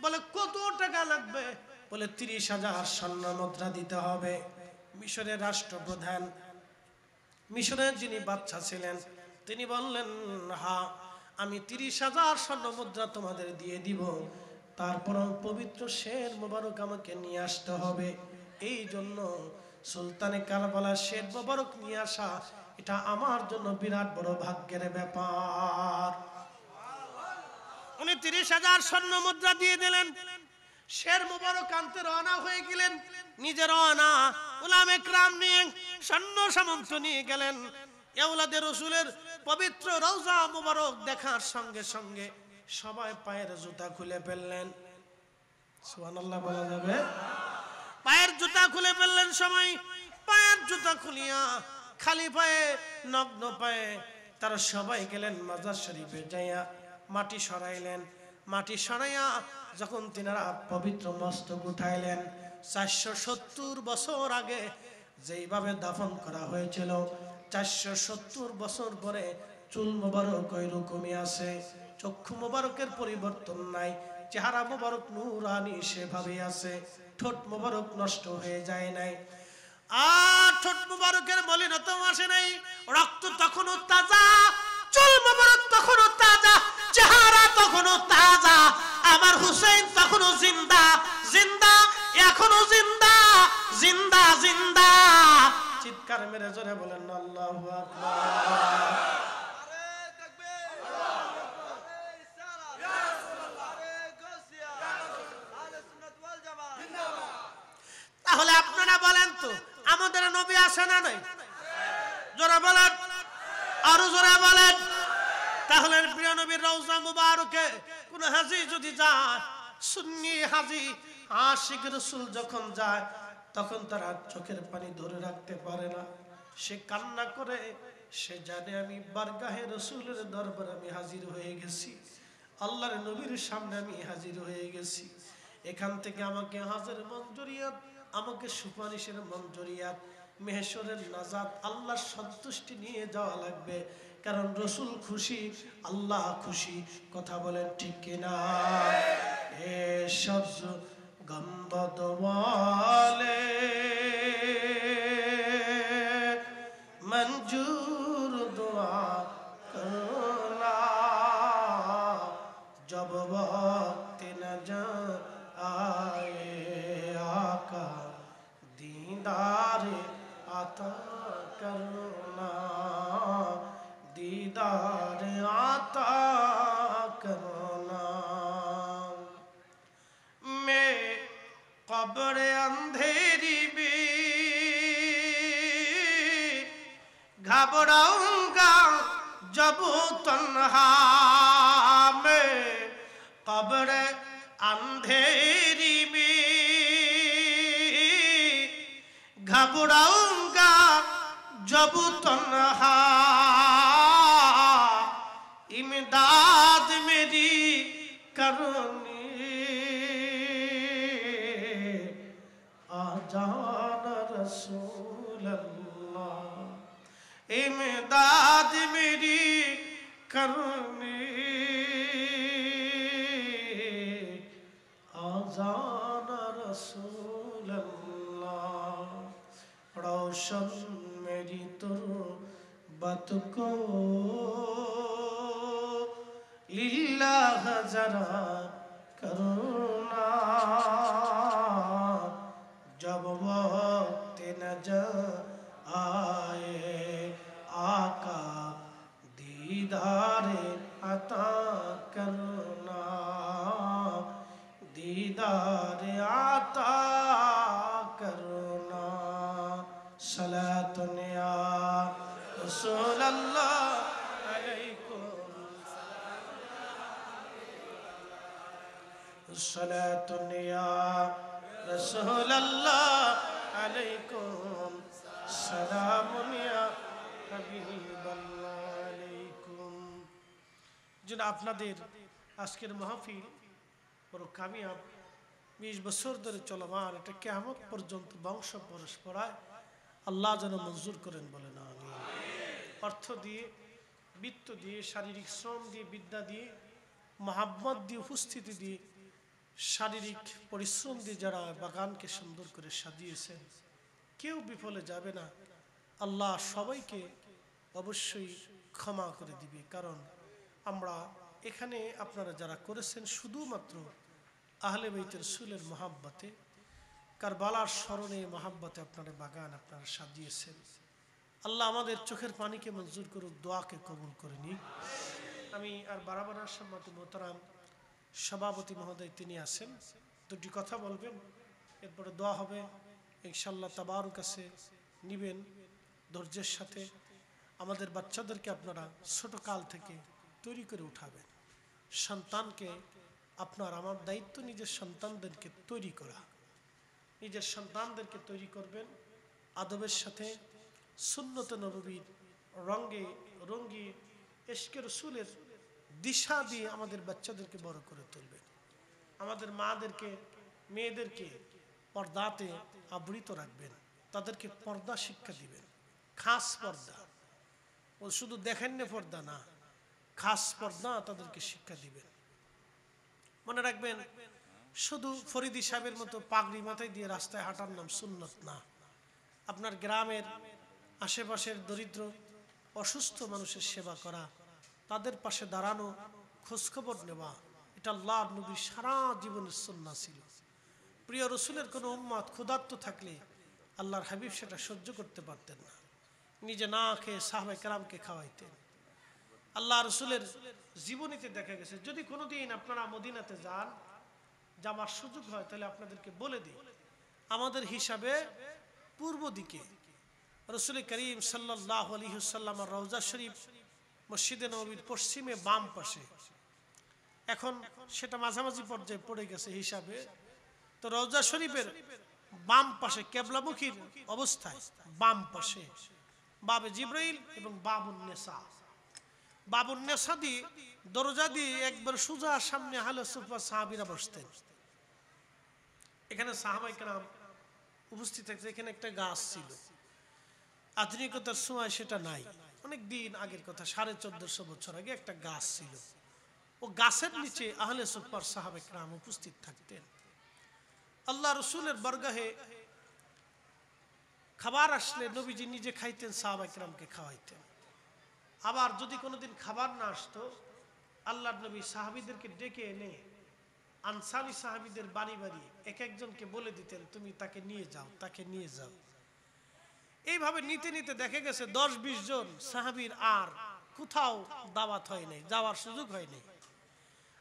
বলে কত টাকা লাগবে? বলে 30,000 স্বর্ণ মুদ্রা দিতে হবে। মিশরের রাষ্ট্রপ্রধান, মিশরের যিনি বাদশা ছিলেন, তিনি বললেন, হ্যাঁ আমি 30,000 স্বর্ণ মুদ্রা তোমাদের দিয়ে দিব, তারপর পবিত্র শের মোবারক আমাকে নিয়ে আসতে হবে। এই জন্য সুলতানে কারবালা শের মোবারক নিয়ে আসা এটা আমার জন্য বিরাট বড় ভাগ্যের ব্যাপার। উনি 30,000 স্বর্ণ মুদ্রা দিয়ে দিলেন। শের মোবারক আনতে রওনা হয়ে গেলেন, নিজে রওনা, উলামা ইকরাম নিয়ে সৈন্য সামন্ত নিয়ে গেলেন। আওলাদে রাসূলের পবিত্র রওজা মোবারক দেখার সঙ্গে সঙ্গে সবাই পায়ের জুতা খুলে ফেললেন। সুবহানাল্লাহ বলা যাবে? পায়ের জুতা খুলে ফেললেন সবাই। পায়ের জুতা খুলিয়া খালি পায়ে, নগ্ন পায়ে তারা সবাই গেলেন মাজার শরীফে, যাইয়া মাটি সরাইলেন। মাটি সরাইয়া যখন তিনারা পবিত্র মস্তক উঠাইলেন, 470 বছর আগে যেইভাবে দাফন করা হয়েছিল, 470 বছর পরে চুল মোবারক ওই রকমই আছে, চক্ষু মোবারকের পরিবর্তন নাই, চেহারা মোবারক নূরানি সেভাবে আছে, ঠোঁট মোবারক নষ্ট হয়ে যায় নাই, আর ঠোঁট মোবারকের মলিনতা আসে নাই, রক্ত তখনও তাজা, চুল মোবারক তখনও তাজা, চেহারা তখনও তাজা। আমার হুসাইন তখনও জিন্দা, জিন্দা, এখনো জিন্দা, জিন্দা, জিন্দা। চিৎকার মেরে জোরে বলেন আল্লাহু আকবার। তাহলে আপনারা বলেন তো, আমাদের নবী আসে না নাই? জোরে বলেন, আরো জোরে বলেন। তাহলে প্রিয় নবীর রওজা মুবারকে কোন হাজী যদি যায়, সুন্নি হাজী আশিক রাসূল যখন যায়, তখন তারা চোখের পানি ধরে রাখতে পারে না, সে কান্না করে, সে জানে আমি বারগাহে রাসূলের দরবারে আমি হাজির হয়ে গেছি, আল্লাহর নবীর সামনে আমি হাজির হয়ে গেছি, এখান থেকে আমাকে হাজের মঞ্জুরিয়াত, আমাকে সুপারিশের মঞ্জুরিয়াত, মেহেশরের নাজাত, আল্লাহর সন্তুষ্টি নিয়ে যাওয়া লাগবে, কারণ রসুল খুশি, আল্লাহ খুশি। কথা বলেন ঠিক কিনা? এ সবজ গম্বদ ওয়ালে মঞ্জুর দুআ করনা, জব वक्त नजर आए आका दीदार अता करना, दीदार आता करना। मैं कब्र अंधेरी भी घबराऊंगा जब तन्हा, मैं कब्र अंधेरी में घबराऊंगा जब तन्हा, इमदाद मेरी करनी आ जाना रसूल अल्लाह, इमदाद मेरी करनी आ जाना रसूल अल्लाह। रोशन मेरी तुर्बत को लिल्लाह जरा करना, जब वक्त नजर आए आका दीदार अता करना, दीदार आता करना। सलातुन या रसूल अल्लाह अलैकुम, सलातुन या रसूल अल्लाह अलैकुम, सलामुन या हबीबल्लाह अलैकुम। যেন আপনাদের আজকের মাহফিল বড় কামিয়াব, 20 বছর ধরে চলমান, এটা কিয়ামত পর্যন্ত বংশ পরস্পরায় আল্লাহ যেন মঞ্জুর করেন, বলেন আমিন। অর্থ দিয়ে, বিত্ত দিয়ে, শারীরিক শ্রম দিয়ে, বিদ্যা দিয়ে, মোহাব্বত দিয়ে, উপস্থিতি দিয়ে, শারীরিক পরিশ্রম দিয়ে যারা বাগানকে সুন্দর করে সাজিয়েছেন, কেউ বিফলে যাবে না। আল্লাহ সবাইকে অবশ্যই ক্ষমা করে দিবে, কারণ আমরা এখানে আপনারা যারা করেছেন শুধুমাত্র আহলে বাইত রাসূলের মহাব্বতে, কারবালার স্মরণে মহাব্বতে আপনারা বাগান আপনারা সাজিয়েছেন। আল্লাহ আমাদের চোখের পানিকে মঞ্জুর করুক, দোয়াকে কবুল করে নিক। আমি আর বারাবারার সম্মানিত মোহতারাম সভাপতি মহোদয় তিনি আছেন, দুটি কথা বলবেন, এরপরে দোয়া হবে ইনশাআল্লাহ। তাবারুক কাছে নিবেন ধৈর্যের সাথে। আমাদের বাচ্চাদেরকে আপনারা ছোট কাল থেকে তৈরি করে উঠাবেন। সন্তানকে আপনার, আমার দায়িত্ব নিজের সন্তানদেরকে তৈরি করা, নিজের সন্তানদেরকে তৈরি করবেন আদবের সাথে, সুন্নত নববীর রঙে রঙ্গি ইশকে রাসূলের দিশা দিয়ে আমাদের বাচ্চাদেরকে বড় করে তুলবেন। আমাদের মাদেরকে, মেয়েদেরকে পর্দাতে আবৃত রাখবেন, তাদেরকে পর্দা শিক্ষা দিবেন, খাস পর্দা। ও শুধু দেখেন না পর্দা না, খাস পর্দা তাদেরকে শিক্ষা দিবেন। মনে রাখবেন, শুধু ফরিদি সাহেবের মতো পাগড়ি মাথায় দিয়ে রাস্তায় হাঁটার নাম সুন্নত না। আপনার গ্রামের আশেপাশের দরিদ্র অসুস্থ মানুষের সেবা করা, তাদের পাশে দাঁড়ানো, খোঁজখবর নেওয়া, এটা আল্লাহর নবীর সারা জীবনের সুন্নাহ ছিল। প্রিয় রসুলের কোনো উম্মত ক্ষুধার্ত থাকলে আল্লাহর হাবিব সেটা সহ্য করতে পারতেন না, নিজে না খেয়ে সাহাবায়ে কেরামকে খাওয়াইতেন। আল্লাহ রসুলের জীবনীতে দেখা গেছে, যদি কোনোদিন আপনারা মদিনাতে যান, যাওয়ার সুযোগ হয়, তাহলে আপনাদেরকে বলে দিই, আমাদের হিসাবে পূর্ব দিকে রসুল করিম সাল্লাল্লাহু আলাইহি ওয়াসাল্লামের রওজা শরীফ মসজিদে নববীর পশ্চিমে বাম পাশে, এখন সেটা মাঝামাঝি পর্যায়ে পড়ে গেছে হিসাবে, তো রওজা শরীফের বাম পাশে কেবলামুখীর অবস্থায় বাম পাশে বাবে জিব্রাইল এবং বাবুন নেসা, বাবুন নেসা দিয়ে দরজা দিয়ে একবার সোজা সামনে আহলে সুফা সাহাবীরা বসতেন। এখানে সাহাবায়ে কেরাম উপস্থিত থাকছে। এখানে একটা গাছ ছিল, আধুনিকতার সময় সেটা নাই, অনেক দিন আগের কথা, 1450 বছর আগে একটা গাছ ছিল। ও গাছের নিচে আহলে সুফার সাহাবায়ে কেরাম উপস্থিত থাকতেন। আল্লাহ রসুলের বরগাহে খাবার আসলে নবীজি নিজে খাইতেন, সাহাবায়ে কেরামকে খাওয়াইতেন। আবার যদি কোনোদিন খাবার না আসতো, আল্লাহর নবী সাহাবীদেরকে ডেকে এনে আনসারী সাহাবীদের বাড়ি বাড়ি এক একজনকে বলে দিতেন, তুমি তাকে নিয়ে যাও, তাকে নিয়ে যাও। এইভাবে নিতে নিতে দেখা গেছে 10-20 জন সাহাবীর আর কোথাও দাওয়াত হয় নাই, যাওয়ার সুযোগ হয় নাই।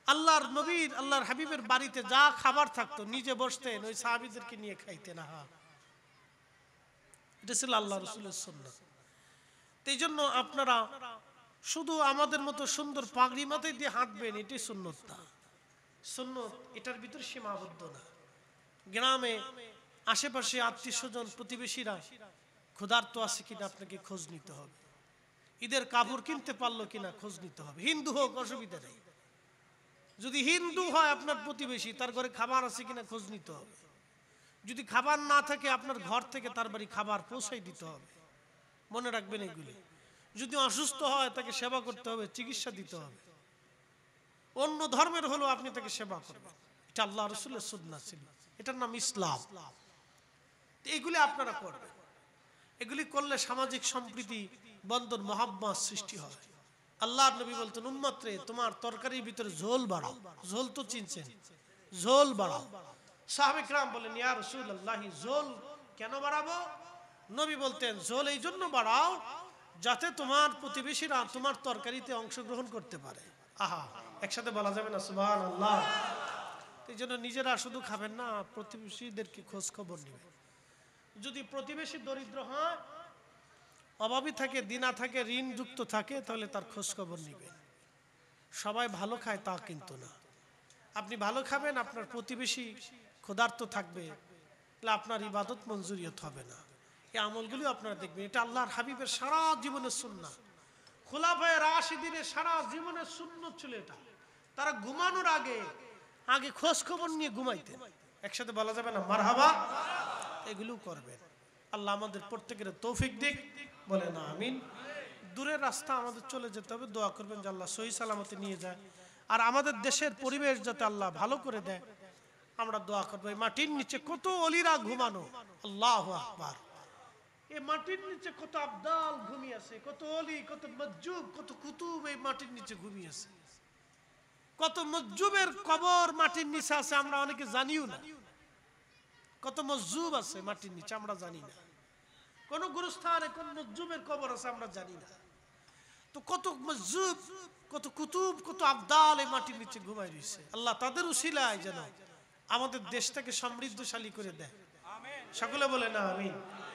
আল্লাহর নবীর আল্লাহর হাবিবের বাড়িতে যা খাবার থাকতো নিজে বসতেন, ওই সাহাবীদেরকে নিয়ে খাইতেন। এটা ছিল আল্লাহ রাসূলের সুন্নাত। এই জন্য আপনারা শুধু আমাদের মতো সুন্দর পাগড়ি মাথায় দিয়ে হাঁটবেন, এটাই সুন্নত না। সুন্নত এটার ভিতর সীমাবদ্ধ না। গ্রামে আশেপাশে আত্মীয় স্বজন প্রতিবেশীরা ক্ষুধার্ত আছে কিনা আপনাকে খোঁজ নিতে হবে। ঈদের কাপড় কিনতে পারলো কিনা খোঁজ নিতে হবে। হিন্দু হোক অসুবিধা নেই, যদি হিন্দু হয় আপনার প্রতিবেশী, তার ঘরে খাবার আছে কিনা খোঁজ নিতে হবে। যদি খাবার না থাকে আপনার ঘর থেকে তার বাড়ি খাবার পৌঁছাই দিতে হবে। মনে রাখবেন এগুলি। যদি অসুস্থ হয় তাকে সেবা করতে হবে, চিকিৎসা দিতে হবে। অন্য ধর্মের হলো আপনি তাকে সেবা করবেন, এটা আল্লাহ রাসূলের সুন্নাত ছিল, এটার নাম ইসলাম। এগুলি আপনারা করবেন। এগুলি করলে সামাজিক সম্প্রীতি, বন্ধন, মহাব্বত সৃষ্টি হয়। আল্লাহর নবী বলতেন, উম্মত রে তোমার তরকারির ভিতরে ঝোল বাড়াও। ঝোল তো চিনছেন, ঝোল বাড়াও। সাহাবে কিরাম বলেন, ইয়া রাসূলুল্লাহ, ঝোল কেন বাড়াবো? নবী বলতেন, ঝোল এই জন্য বাড়াও যাতে তোমার প্রতিবেশীরা তোমার তরকারিতে অংশগ্রহণ করতে পারে। একসাথে বলা যাবে না সুবহানাল্লাহ? এই জন্য নিজেরা শুধু খাবেন না, প্রতিবেশীদেরকে খোঁজ খবর নেবেন। যদি প্রতিবেশী দরিদ্র হয়, অভাবী থাকে, দিনা থাকে, ঋণযুক্ত থাকে, তাহলে তার খোঁজ খবর নেবেন। সবাই ভালো খায় তা কিন্তু না। আপনি ভালো খাবেন, আপনার প্রতিবেশী ক্ষুধার্ত থাকবে, তাহলে আপনার ইবাদত মঞ্জুরিয়ত হবে না। এই আমলগুলি আপনারা দেখবেন। এটা আল্লাহর হাবিবের সারা জীবনের সুন্নাত, খুলাফায়ে রাশিদিনের সারা জীবনের সুন্নাত ছিল এটা। তারা ঘুমানোর আগে খোঁজ খবর নিয়ে ঘুমাইতেন। একসাথে বলা যাবে না মারহাবা? এগুলো করবেন। আল্লাহ আমাদের প্রত্যেকের তৌফিক দিক, বলেন আমিন। দূরের রাস্তা আমাদের চলে যেতে হবে, দোয়া করবেন যে আল্লাহ সহি সালামতে নিয়ে যায়। আর আমাদের দেশের পরিবেশ যাতে আল্লাহ ভালো করে দেয়, আমরা দোয়া করবো। এই মাটির নিচে কত অলিরা ঘুমানো, আল্লাহু আকবার। এই মাটির নিচে কত আবদাল ঘুমিয়ে আছে, কত অলি, কত মজ্জুব, কত কুতুব এই মাটির নিচে ঘুমিয়ে আছে। কত মজ্জুবের কবর মাটির নিচে আছে, আমরা অনেকে জানিও না। কত মজ্জুব আছে মাটির নিচে আমরা জানি না। কোন গুরুস্থানে কোন মজ্জুবের কবর আছে আমরা জানি না। তো কত মজ্জুব, কত কুতুব, কত আবদাল এই মাটির নিচে ঘুমায় রয়েছে। আল্লাহ তাদের উসিলায় যেন আমাদের দেশটাকে সমৃদ্ধশালী করে দেয়। সকলে বলে না আমিন।